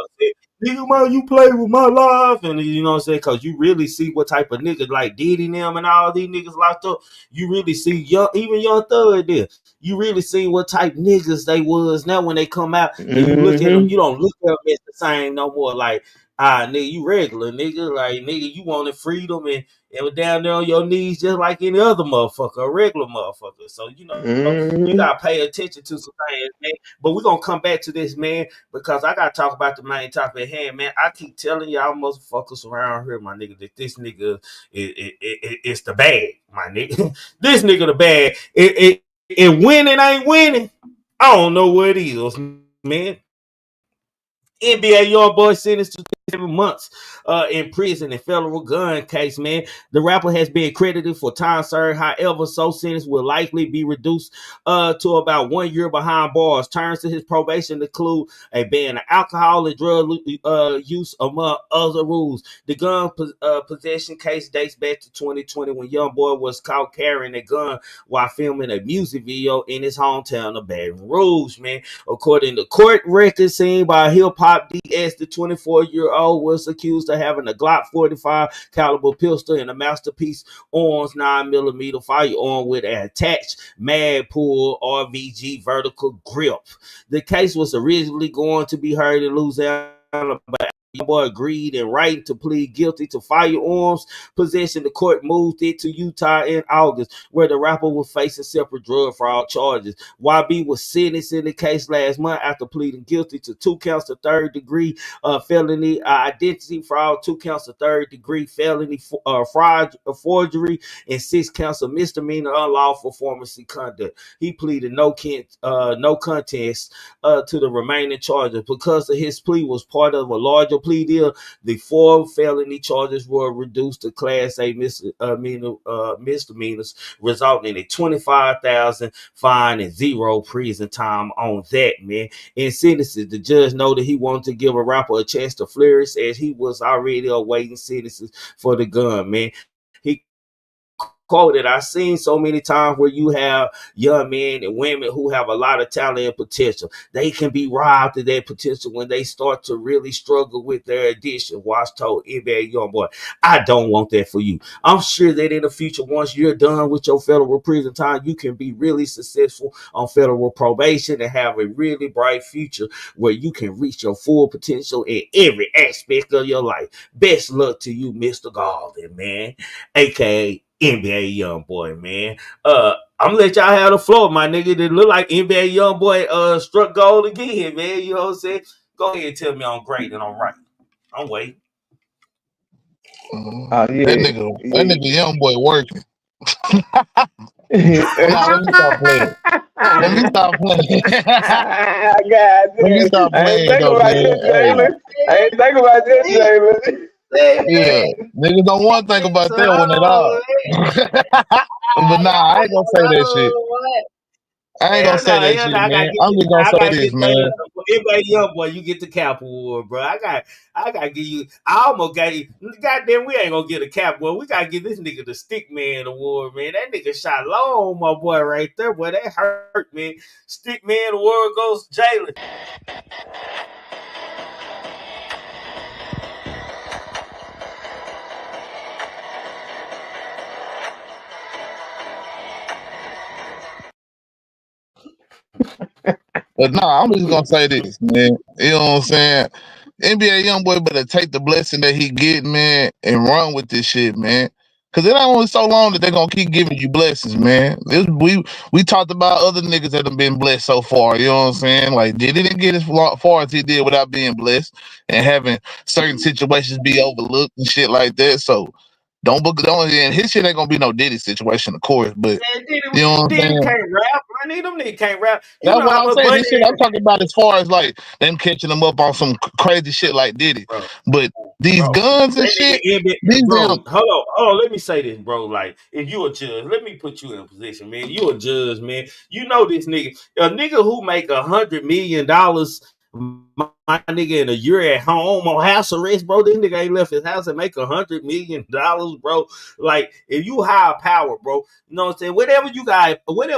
nigga, man, you play with my life, and you know what I'm saying? Cause you really see what type of nigga like Diddy them and all these niggas locked up. You really see even young Thug there. You really see what type niggas they was now when they come out and you look at them, Hmm. you don't look at them as the same no more. Like nigga, you regular, nigga. Like, nigga, you wanted freedom and was down there on your knees just like any other motherfucker, a regular motherfucker. So, you know, you Hmm. gotta pay attention to some things, man. But we're gonna come back to this, man, because I gotta talk about the main topic at hand, man. I keep telling y'all motherfuckers around here, my nigga, that this nigga is the bad, my nigga. This nigga the bad. And winning ain't winning. I don't know what it is, man. NBA YoungBoy sentenced to months in prison in federal gun case, man. The rapper has been credited for time served. However, so sentence will likely be reduced to about 1 year behind bars. Terms to his probation include a ban of alcohol and drug use, among other rules. The gun possession case dates back to 2020 when YoungBoy was caught carrying a gun while filming a music video in his hometown of Baton Rouge, man. According to court records seen by Hip Hop DS, the 24-year-old was accused of having a Glock 45 caliber pistol and a Masterpiece Arms 9mm firearm with an attached Magpul RVG vertical grip. The case was originally going to be heard in Louisiana, but YoungBoy agreed in writing to plead guilty to firearms possession. The court moved it to Utah in August, where the rapper was facing separate drug fraud charges. YB was sentenced in the case last month after pleading guilty to 2 counts of third-degree felony identity fraud, 2 counts of third-degree felony fraud, forgery, and 6 counts of misdemeanor unlawful pharmacy conduct. He pleaded no contest to the remaining charges. Because of his plea was part of a larger plea deal, the 4 felony charges were reduced to Class A misdemeanors, resulting in a $25,000 fine and 0 prison time on that, man. In sentences, the judge noted he wanted to give a rapper a chance to flourish as he was already awaiting sentences for the gun, man. He quoted, "I've seen so many times where you have young men and women who have a lot of talent and potential. They can be robbed of their potential when they start to really struggle with their addiction." Watch told NBA YoungBoy, "I don't want that for you. I'm sure that in the future, once you're done with your federal prison time, you can be really successful on federal probation and have a really bright future where you can reach your full potential in every aspect of your life. Best luck to you, Mr. Garland, man." AKA NBA YoungBoy, man. I'm gonna let y'all have the floor, my nigga. It look like NBA YoungBoy struck gold again, man. You know what I'm saying? Go ahead and tell me I'm great and I'm right. I'm waiting. That nigga YoungBoy working. Nah, let me stop playing. Let me stop playing. Let me stop playing, though, man. I ain't think about this, Jalen. Yeah, niggas don't want to think about that one at all. But nah, I ain't gonna say that shit. I ain't gonna say that shit, man. I'm just gonna say this, man. Everybody YoungBoy, you get the cap award, bro. I gotta give you. I almost got you. Goddamn, we ain't gonna get a cap award. We gotta give this nigga the Stick Man award, man. That nigga shot low on my boy right there, boy. That hurt, man. Stick Man award goes to Jalen. But nah, I'm just gonna say this, man. You know what I'm saying? NBA YoungBoy better take the blessing that he get, man, and run with this shit, man. Cause it ain't only so long that they're gonna keep giving you blessings, man. We talked about other niggas that have been blessed so far. You know what I'm saying? Like Diddy didn't get as far as he did without being blessed and having certain situations be overlooked and shit like that. So and his shit ain't gonna be no Diddy situation, of course. But you know what I'm saying? Can't rap. I need them niggas can't rap. That's what I'm saying. This shit I'm talking about as far as like them catching them up on some crazy shit like Diddy. Bro. But these guns and shit, hold on. Let me say this, bro. Like, if you a judge, let me put you in a position, man. You a judge, man. You know this nigga. A nigga who make $100 million, my nigga, in a year at home on house arrest, bro. This nigga ain't left his house and make $100 million, bro. Like, if you high power, bro, you know what I'm saying? Whatever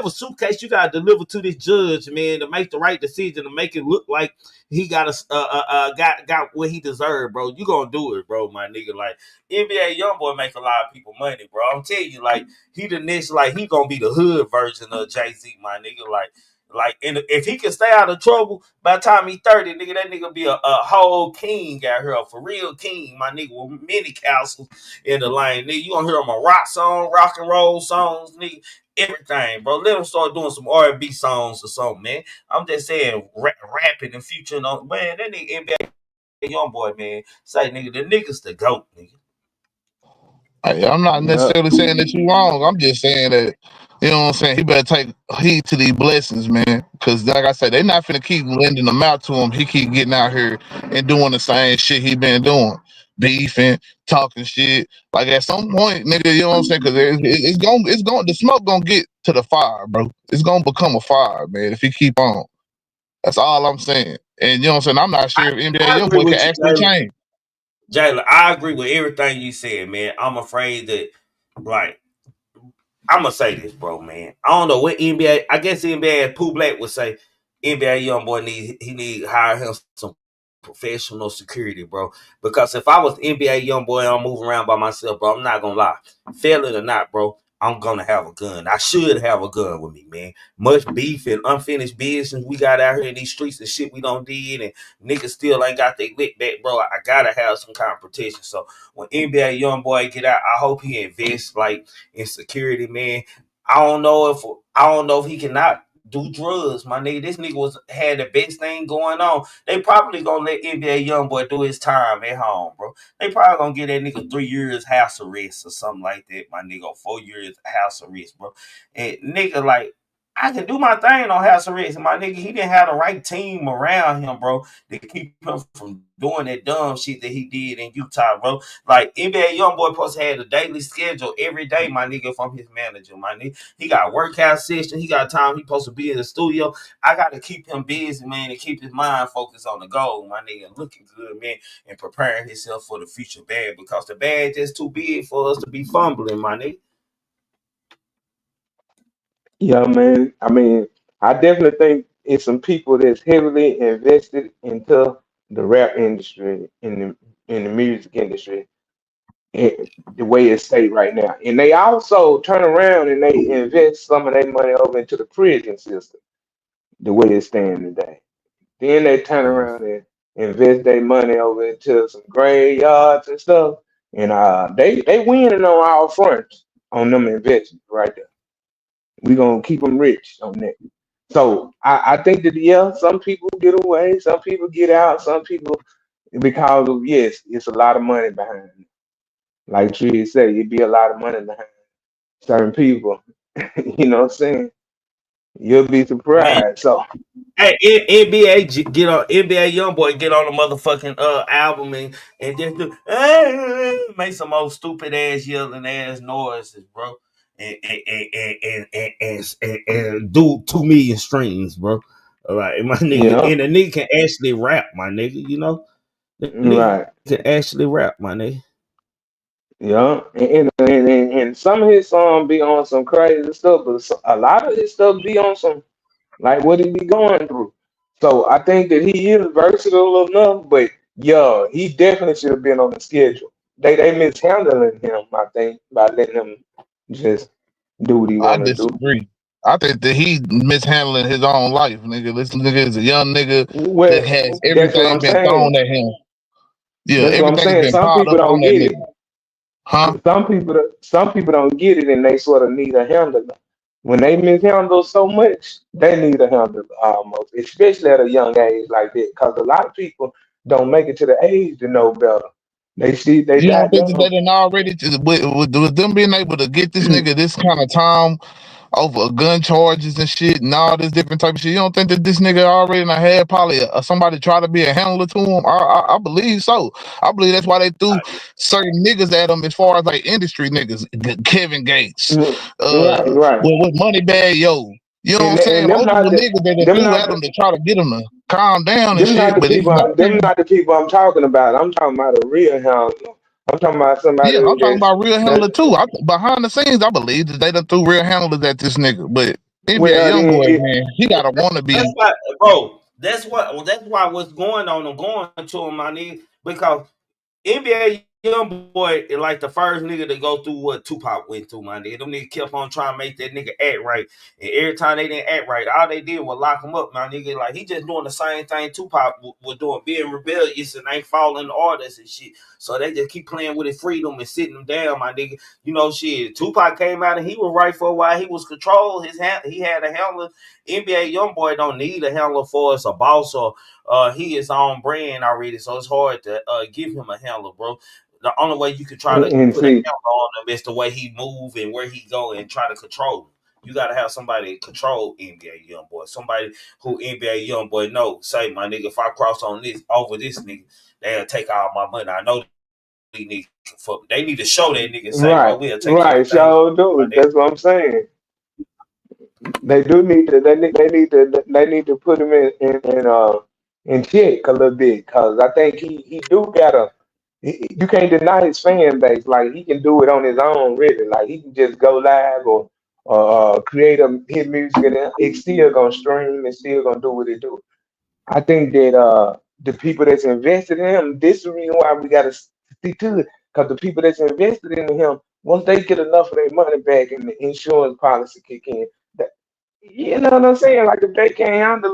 suitcase you got to deliver to this judge, man, to make the right decision, to make it look like he got what he deserved, bro. You gonna do it, bro, my nigga. Like, NBA YoungBoy make a lot of people money, bro. I'm telling you, like, he the next, like, he gonna be the hood version of Jay Z, my nigga. Like, and if he can stay out of trouble by the time he 30, nigga, that nigga be a whole king out here, for real king, my nigga, with many castles in the lane, nigga. You gonna hear him a rock song, rock and roll songs, nigga, everything, bro. Let him start doing some R&B songs or something, man. I'm just saying, rapping and future, on, man. That nigga NBA YoungBoy, man. Say, nigga, the nigga's the GOAT, nigga. I'm not necessarily saying that you wrong. I'm just saying that You know what I'm saying? He better take heed to these blessings, man. Because like I said, they're not finna keep lending them out to him. He keep getting out here and doing the same shit he been doing, beefing, talking shit. Like at some point, nigga, you know what I'm saying? Because it's going, the smoke gonna get to the fire, bro. It's gonna become a fire, man. If he keep on, that's all I'm saying. And you know what I'm saying? I'm not sure if NBA I agree YoungBoy can with you, actually Jalen. change. Jalen, I agree with everything you said, man. I'm afraid that, like, I'm gonna say this, bro, man. I don't know what NBA. I guess NBA, Pooh Black would say, NBA YoungBoy need to hire him some professional security, bro. Because if I was NBA YoungBoy, I'm moving around by myself, bro. I'm not gonna lie, fail it or not, bro. I'm gonna have a gun. I should have a gun with me, man. Much beef and unfinished business we got out here in these streets and shit we don't did, and niggas still ain't got their lick back, bro. I gotta have some kind of protection. So when NBA YoungBoy get out, I hope he invests like in security, man. I don't know if he cannot do drugs, my nigga. This nigga had the best thing going on. They probably gonna let NBA YoungBoy do his time at home, bro. They probably gonna give that nigga 3 years house arrest or something like that, my nigga. Or 4 years house arrest, bro. And nigga, like, I can do my thing on house arrest, my nigga. He didn't have the right team around him, bro, to keep him from doing that dumb shit that he did in Utah, bro. Like, NBA YoungBoy supposed to have a daily schedule every day, my nigga, from his manager, my nigga. He got a workout session. He got time. He supposed to be in the studio. I got to keep him busy, man, and keep his mind focused on the goal, my nigga, looking good, man, and preparing himself for the future bag, because the bag is too big for us to be fumbling, my nigga. Yeah, man. I mean, I definitely think it's some people that's heavily invested into the rap industry, in the music industry, the way it's state right now. And they also turn around and they invest some of their money over into the prison system, the way it's standing today. Then they turn around and invest their money over into some graveyards and stuff. And they winning on all fronts on them investments right there. We gonna keep them rich on that. So I think that, yeah, some people get away, some people get out, some people, because of, yes, it's a lot of money behind it. Like Tree said, it'd be a lot of money behind certain people. You know what I'm saying? You'll be Man, surprised. So hey, NBA get on NBA YoungBoy, get on the motherfucking album and just do make some old stupid ass yelling ass noises, bro, and do 2 million streams, bro. All right, my nigga, yeah, and the nigga can actually rap, my nigga. You know, the nigga right. can actually rap, my nigga. Yeah, and some of his songs be on some crazy stuff, but a lot of his stuff be on some, like, what he be going through. So I think that he is versatile enough, but yeah, he definitely should have been on the schedule. They mishandling him, I think, by letting him just do what he I want to do. disagree. I think that he mishandling his own life, nigga. This nigga is a young nigga that has Well, that's what everything I'm been saying. thrown at him. Yeah, That's what I'm everything's saying. been Some piled people up on don't that get it. nigga. Huh? Some people don't get it, and they sort of need a handler. When they mishandle so much, they need a handler almost, especially at a young age like that. Because a lot of people don't make it to the age to know better. They see they You die don't think that they young. done already, with them being able to get this nigga this kind of time over gun charges and shit and all this different type of shit? You don't think that this nigga already done had probably somebody try to be a handler to him? I believe so. I believe that's why they threw certain niggas at him, as far as like industry niggas, Kevin Gates, Right, right. with Moneybag Yo. You know what I'm saying? And them Multiple not the niggas that they them threw not at the him to try to get him to calm down and them not shit. the But it's people one them thing. not the people I'm talking about. I'm talking about a real handler. I'm talking about Yeah, somebody I'm talking about real handler that's too. Behind the scenes, I believe that they done threw real handlers at this nigga. But NBA well young boy, it, man, he gotta wanna That's be. why, bro. That's why what's going on. I'm going to him, my nigga, because NBA YoungBoy is like the first nigga to go through what Tupac went through, my nigga. Them niggas kept on trying to make that nigga act right. And every time they didn't act right, all they did was lock him up, my nigga. Like, he just doing the same thing Tupac was doing, being rebellious and ain't following orders and shit. So they just keep playing with his freedom and sitting him down, my nigga. You know, shit. Tupac came out and he was right for a while. He was controlled. He had a handler. NBA YoungBoy don't need a handler for us, a boss, or he is on brand already, so it's hard to give him a handler, bro. The only way you could try to and put a see handler on him is the way he move and where he go and try to control him. You got to have somebody control NBA YoungBoy. Somebody who NBA YoungBoy know. Say, my nigga, if I cross on this over this nigga, they'll take all my money. I know they need to show that nigga. Say, bro, we'll take everything. So do. That's what I'm saying. They do need to. They need to put him in check a little bit, because I think he do gotta. You can't deny his fan base. Like, he can do it on his own, really. Like, he can just go live or create hit music, and it's still gonna stream and still gonna do what it do. I think that the people that's invested in him, this is the reason why we gotta stick to it. Because the people that's invested in him, once they get enough of their money back and the insurance policy kick in, you know what I'm saying? Like, if they can't handle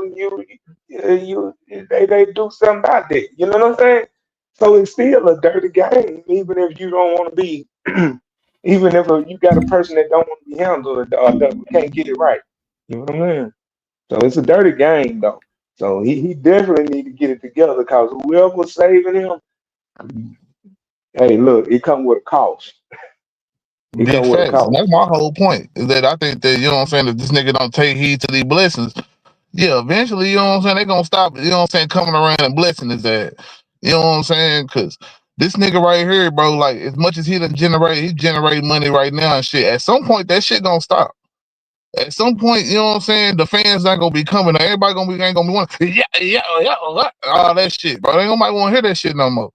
they do something about that. You know what I'm saying? So it's still a dirty game, even if you don't want to be, even if you got a person that don't want to be handled or can't get it right. You know what I'm saying? So it's a dirty game, though. So he definitely need to get it together, because whoever's saving him, hey, look, it come with a cost. Big facts. And that's my whole point. Is that I think that, you know what I'm saying, if this nigga don't take heed to these blessings, yeah, eventually, you know what I'm saying, they gonna stop, you know what I'm saying, coming around and blessing his ass. You know what I'm saying? Cause this nigga right here, bro, like, as much as he's generating money right now and shit, at some point that shit gonna stop. At some point, you know what I'm saying, the fans not gonna be coming. Everybody ain't gonna be wanting, all that shit, bro. Ain't nobody wanna hear that shit no more.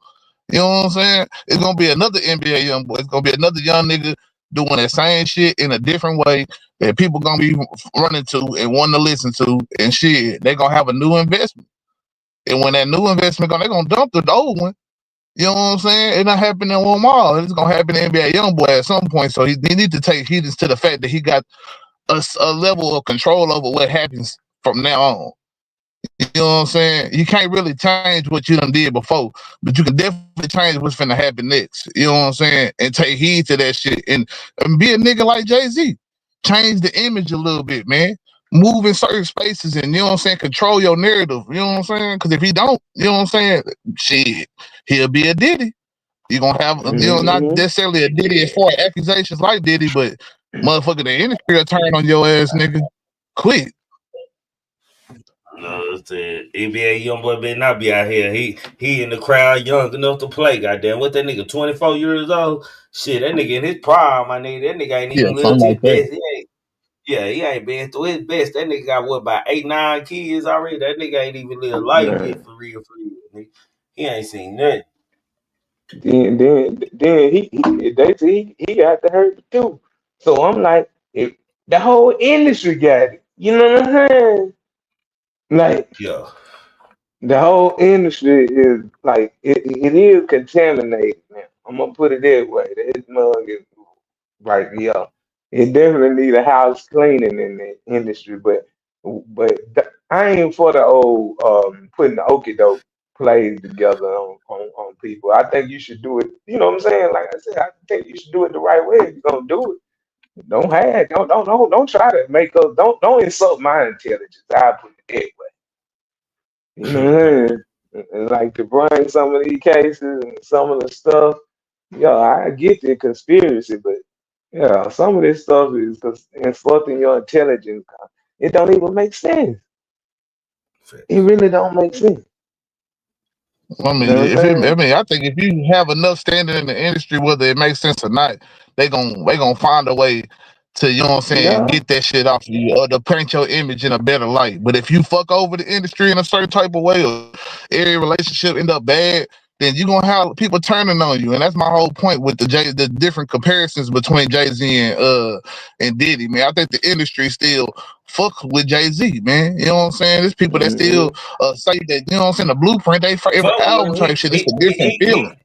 You know what I'm saying? It's gonna be another NBA young boy. It's gonna be another young nigga doing that same shit in a different way that people gonna be running to and wanting to listen to, and shit. They gonna have a new investment, and when that new investment they gonna dump the old one. You know what I'm saying? It not happening in one mall. It's gonna happen to NBA young boy at some point. So he need to take heed to the fact that he got a level of control over what happens from now on. You know what I'm saying? You can't really change what you done did before, but you can definitely change what's finna happen next. You know what I'm saying? And take heed to that shit. And be a nigga like Jay Z. Change the image a little bit, man. Move in certain spaces and, you know what I'm saying, control your narrative. You know what I'm saying? Because if he don't, you know what I'm saying, shit, he'll be a Diddy. You're gonna have, you know, not necessarily a Diddy as far as accusations like Diddy, but motherfucker, the industry will turn on your ass, nigga. Quick. No, it's the NBA young boy better not be out here. He in the crowd, young enough to play. Goddamn, what that nigga 24 years old? Shit, that nigga in his prime, my nigga. That nigga ain't even lived his best. He ain't been through his best. That nigga got what, about 8, 9 kids already. That nigga ain't even lived life yet for real. Nigga. He ain't seen nothing. Then he got the hurt too. So I'm like, if the whole industry got it, you know what I'm saying? Like, yeah, the whole industry is like, it is contaminated now. I'm gonna put it that way. This mug is like, yeah, it definitely need a house cleaning in the industry, but I ain't for the old putting the okie doke plays together on people. I think you should do it. You know what I'm saying? Like I said, I think you should do it the right way. If you're gonna do it, don't try to make us. Don't insult my intelligence. I put it that way. You know what I'm saying? And like, to bring some of these cases and some of the stuff. Yeah, I get the conspiracy, but yeah, some of this stuff is insulting your intelligence. It don't even make sense. It really don't make sense. I mean, I think if you have enough standing in the industry, whether it makes sense or not, they gonna find a way to, you know what I'm saying, get that shit off of you or to paint your image in a better light. But if you fuck over the industry in a certain type of way, or every relationship end up bad, then you're gonna have people turning on you. And that's my whole point with the different comparisons between Jay Z and Diddy, man. I think the industry still fuck with Jay Z, man. You know what I'm saying? There's people that still say that, you know what I'm saying, the blueprint, they favorite album type shit. It's a different feeling.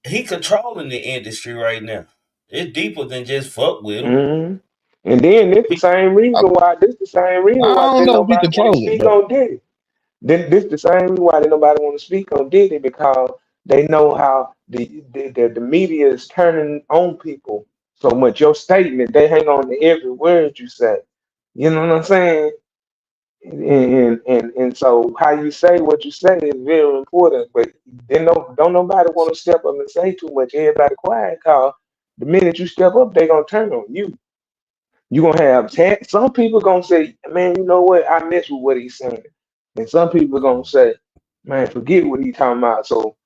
He controlling the industry right now. It's deeper than just fuck with him. And then it's the same reason why. This the same reason why I don't know if he nobody want to speak on Diddy. Then this the same reason why nobody want to speak on Diddy, because they know how the media is turning on people so much. Your statement, they hang on to every word you say. You know what I'm saying? And so how you say what you say is very important. But then don't nobody want to step up and say too much. Everybody quiet, cause the minute you step up, they gonna turn on you. You gonna have some people gonna say, man, you know what? I mess with what he's saying, and some people gonna say, man, forget what he's talking about. So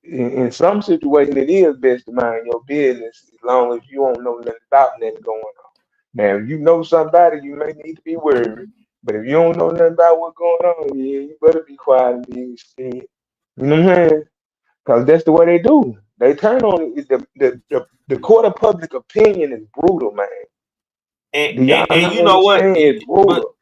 in some situation, it is best to mind your business as long as you don't know nothing about nothing going on. Now, if you know somebody, you may need to be worried. But if you don't know nothing about what's going on, yeah, you better be quiet and be still. You know what I'm saying? Because that's the way they do. They turn on it. The court of public opinion is brutal, man. Do y'all And you know what? understand? It's brutal.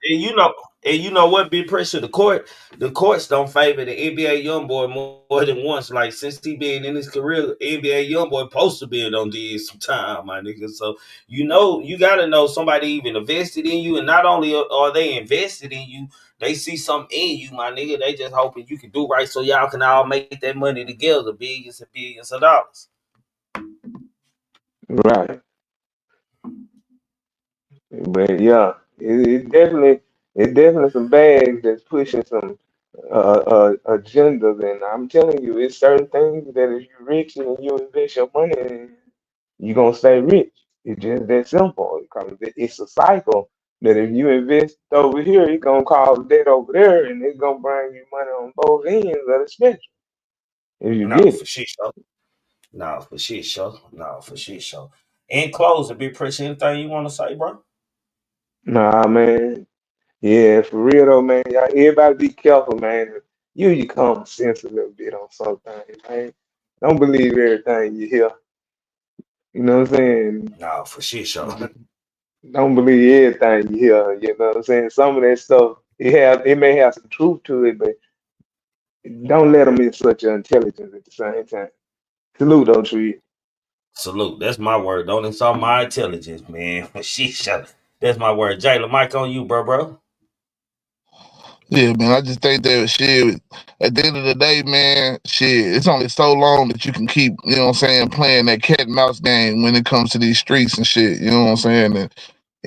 And you know what? Big pressure. The courts don't favor the NBA YoungBoy more than once. Like since he been in his career, NBA YoungBoy supposed to be on did some time, my nigga. So you know you gotta know somebody even invested in you, and not only are they invested in you, they see something in you, my nigga. They just hoping you can do right, so y'all can all make that money together, billions and billions of dollars. Right. But yeah, it definitely some bags that's pushing some agendas, and I'm telling you, it's certain things that if you're rich and you invest your money in, you're gonna stay rich. It's just that simple. Because it's a cycle that if you invest over here, it's gonna cause debt over there, and it's gonna bring you money on both ends of the spectrum. If you No, get for it. shit, show. No, for shit, show. No, for shit, show. In closing, Big pressure. Anything you want to say, bro? Nah, man. Yeah, for real though, man. Y'all, everybody be careful, man. You common sense a little bit on something, man. Don't believe everything you hear. You know what I'm saying? No, for shit, show. Don't believe everything you hear. You know what I'm saying? Some of that stuff it may have some truth to it, but don't let them insult your intelligence at the same time. Salute, though, Tree. Salute. That's my word. Don't insult my intelligence, man. For shit, show. That's my word. Jayla, mic on you, bro. Yeah, man. I just think that shit. At the end of the day, man, shit. It's only so long that you can keep, you know what I'm saying, playing that cat and mouse game when it comes to these streets and shit. You know what I'm saying? And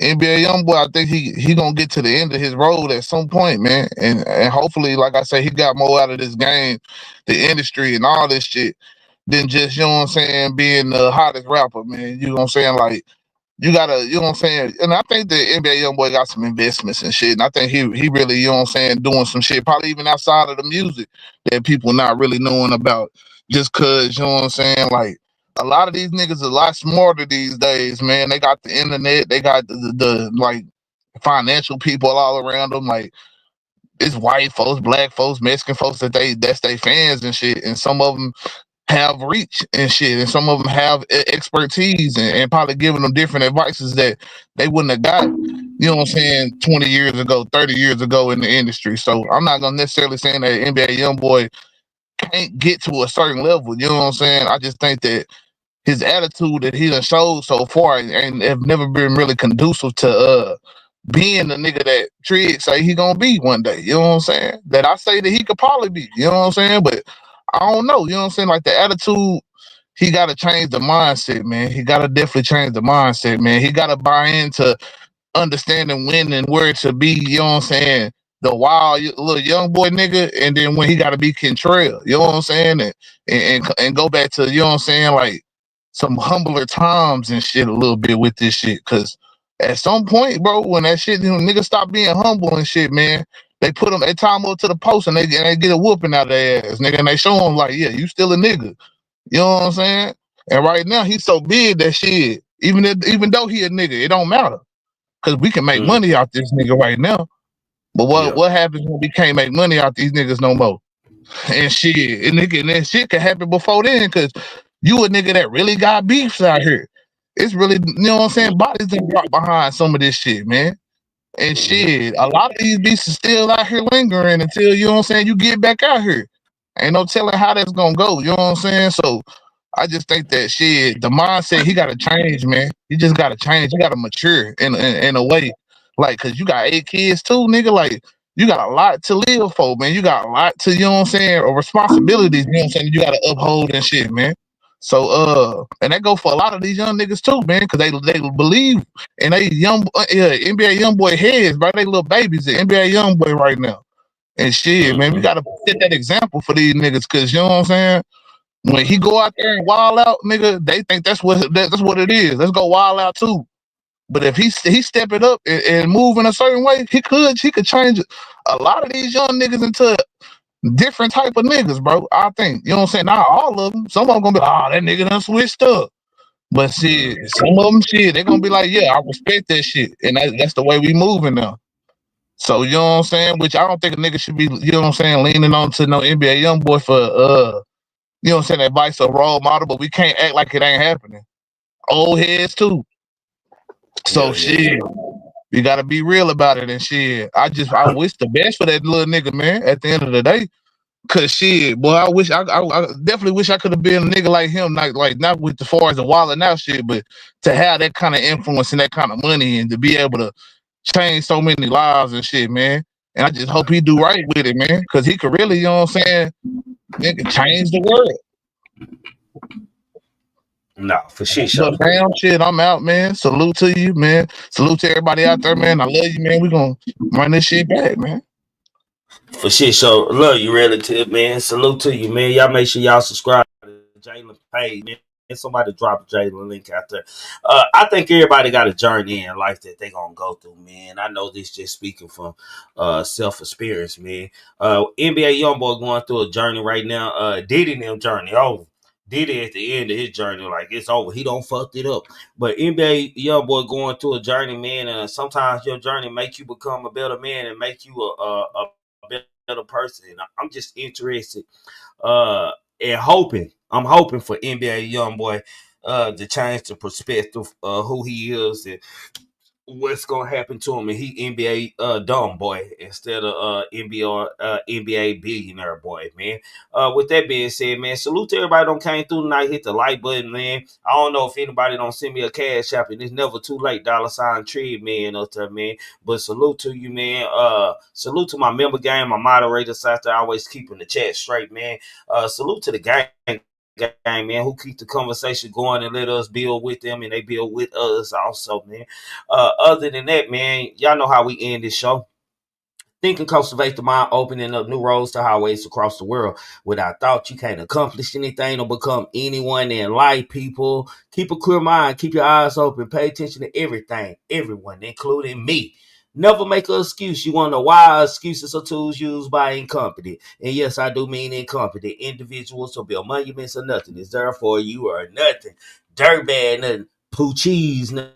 NBA YoungBoy, I think he gonna get to the end of his road at some point, man. And hopefully, like I say, he got more out of this game, the industry, and all this shit than just, you know what I'm saying, being the hottest rapper, man. You know what I'm saying? Like you gotta, you know what I'm saying? And I think the NBA YoungBoy got some investments and shit. And I think he really, you know what I'm saying, doing some shit, probably even outside of the music that people not really knowing about. Just cause, you know what I'm saying, like a lot of these niggas are a lot smarter these days, man. They got the internet, they got the like financial people all around them. Like it's white folks, black folks, Mexican folks that's they fans and shit. And some of them have reach and shit, and some of them have expertise and probably giving them different advices that they wouldn't have got, you know what I'm saying, 20 years ago, 30 years ago in the industry. So I'm not gonna necessarily saying that NBA YoungBoy can't get to a certain level, you know what I'm saying? I just think that his attitude that he done showed so far and have never been really conducive to being the nigga that Trig say he gonna be one day. You know what I'm saying? That I say that he could probably be. You know what I'm saying? But I don't know. You know what I'm saying? Like the attitude, he got to change the mindset, man. He got to definitely change the mindset, man. He got to buy into understanding when and where to be. You know what I'm saying? The wild little young boy nigga, and then when he got to be Kentrell. You know what I'm saying? And go back to, you know what I'm saying, like some humbler times and shit a little bit with this shit. Cause at some point, bro, when that shit, you know, niggas stop being humble and shit, man, they tie him up to the post and they get a whooping out of their ass, nigga. And they show him like, yeah, you still a nigga. You know what I'm saying? And right now he's so big that shit, even though he a nigga, it don't matter. Cause we can make money off this nigga right now. But what happens when we can't make money off these niggas no more? And shit, and that shit can happen before then, cause you a nigga that really got beefs out here. It's really, you know what I'm saying, bodies that drop behind some of this shit, man. And shit, a lot of these beasts are still out here lingering until, you know what I'm saying, you get back out here. Ain't no telling how that's gonna go, you know what I'm saying? So I just think that shit, the mindset, he gotta change, man. He just gotta change. He gotta mature in a way. Like, cause you got 8 kids too, nigga. Like, you got a lot to live for, man. You got a lot to, you know what I'm saying, or responsibilities, you know what I'm saying, you gotta uphold and shit, man. So and that go for a lot of these young niggas too, man, cause they believe in they young NBA YoungBoy heads, bro. They little babies at NBA YoungBoy right now. And shit, man, we gotta set that example for these niggas, cause you know what I'm saying? When he go out there and wild out, nigga, they think that's what it is. Let's go wild out too. But if he step it up and move in a certain way, he could change a lot of these young niggas into different type of niggas, bro. I think, you know what I'm saying? Not all of them. Some of them gonna be like, oh, that nigga done switched up. But shit, some of them shit, they gonna be like, yeah, I respect that shit. And that's the way we moving now. So, you know what I'm saying? Which I don't think a nigga should be, you know what I'm saying, leaning on to no NBA YoungBoy for, you know what I'm saying, advice or role model, but we can't act like it ain't happening. Old heads too. So shit, you gotta be real about it and shit. I wish the best for that little nigga, man, at the end of the day. Cause shit, boy, I definitely wish I could have been a nigga like him, not with the far as the wallet now shit, but to have that kind of influence and that kind of money and to be able to change so many lives and shit, man. And I just hope he do right with it, man. Cause he could really, you know what I'm saying, nigga, change the world. No, for shit. But damn shit, I'm out, man. Salute to you, man. Salute to everybody out there, man. I love you, man. We gonna run this shit back, man. For shit, so love you, relative, man. Salute to you, man. Y'all make sure y'all subscribe to Jalen page, man. And somebody drop a Jalen link out there. I think everybody got a journey in life that they gonna go through, man. I know this just speaking from self-experience, man. NBA YoungBoy going through a journey right now. Diddy them journey over. Diddy at the end of his journey, like it's over. He don't fucked it up. But NBA YoungBoy going through a journey, man. And sometimes your journey make you become a better man and make you a better person. And I'm just interested and hoping. I'm hoping for NBA YoungBoy to change the perspective of who he is and what's gonna happen to him. And he NBA dumb boy instead of NBA billionaire boy, man. With that being said, man, salute to everybody that came through tonight. Hit the like button, man. I don't know if anybody don't send me a cash app, and it's never too late. $Tree man up there, man. But salute to you, man. Salute to my member gang, my moderators out there, always keeping the chat straight, man. Salute to the gang, man, who keep the conversation going and let us build with them and they build with us also, man. Other than that, man, y'all know how we end this show. Think and cultivate the mind, opening up new roads to highways across the world. Without thought, you can't accomplish anything or become anyone in life, people. Keep a clear mind, keep your eyes open, pay attention to everything, everyone, including me. Never make an excuse. You want to know why? Excuses are tools used by incompetent. And yes, I do mean incompetent individuals to build monuments or nothing. It's therefore you are nothing. Dirtbag, nothing. Poo cheese, nothing.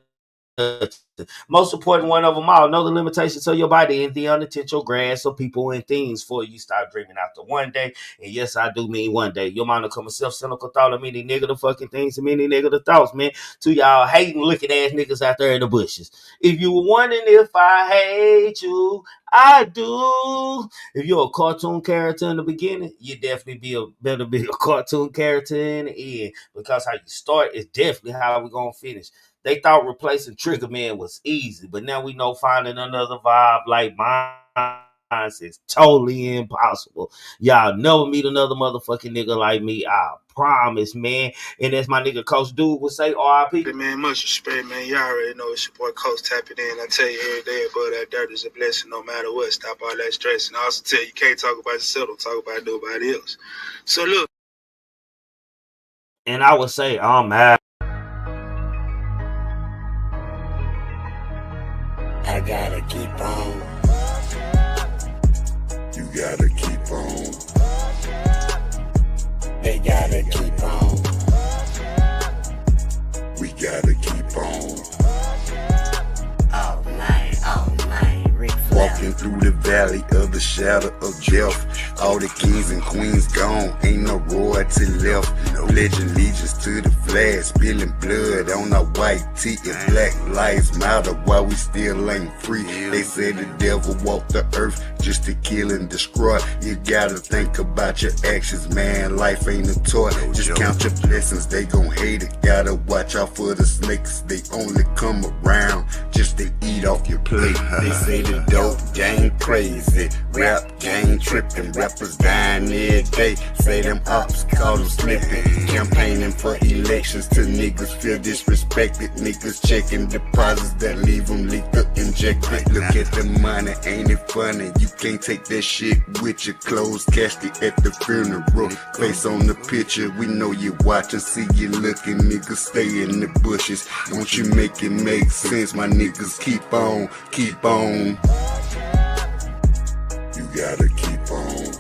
Most important one of them all, know the limitations of your body and the unintentional grass of people and things before you start dreaming after one day. And yes, I do mean one day. Your mind will come a self-cynical thought of many negative fucking things and many negative thoughts, man. To y'all hating, looking ass niggas out there in the bushes. If you were wondering if I hate you, I do. If you're a cartoon character in the beginning, you definitely better be a cartoon character in the end. Because how you start is definitely how we're going to finish. They thought replacing Trigger Man was easy, but now we know finding another vibe like mine is totally impossible. Y'all never meet another motherfucking nigga like me. I promise, man. And as my nigga Coach Dude would say, R.I.P. Man, much respect, man. Y'all already know it's your boy Coach tapping in. I tell you every day, but that dirt is a blessing no matter what. Stop all that stress. And I also tell you can't talk about yourself, don't talk about nobody else. So look. And I would say, I'm mad. I gotta keep on. You gotta keep on. They gotta keep on. We gotta keep on. All night, Rick Flair. Walking through the valley of the shadow of death. All the kings and queens gone, ain't no royalty left. Pledging allegiance to the flag, spilling blood on our white tee and black lives matter while we still ain't free. They say the devil walked the earth just to kill and destroy. You gotta think about your actions, man. Life ain't a toy. Just count your blessings, they gon' hate it. Gotta watch out for the snakes, they only come around just to eat off your plate. They say the dope gang crazy, rap gang tripping, rappers dying every day. Say them ops call them slipping. Campaigning for elections till niggas feel disrespected. Niggas checking deposits that leave them leaked up injected. Look at the money, ain't it funny? You Can't take that shit with your clothes, casket at the funeral. Face on the picture, we know you watching, see you looking, niggas stay in the bushes. Don't you make it make sense, my niggas, keep on, keep on. You gotta keep on.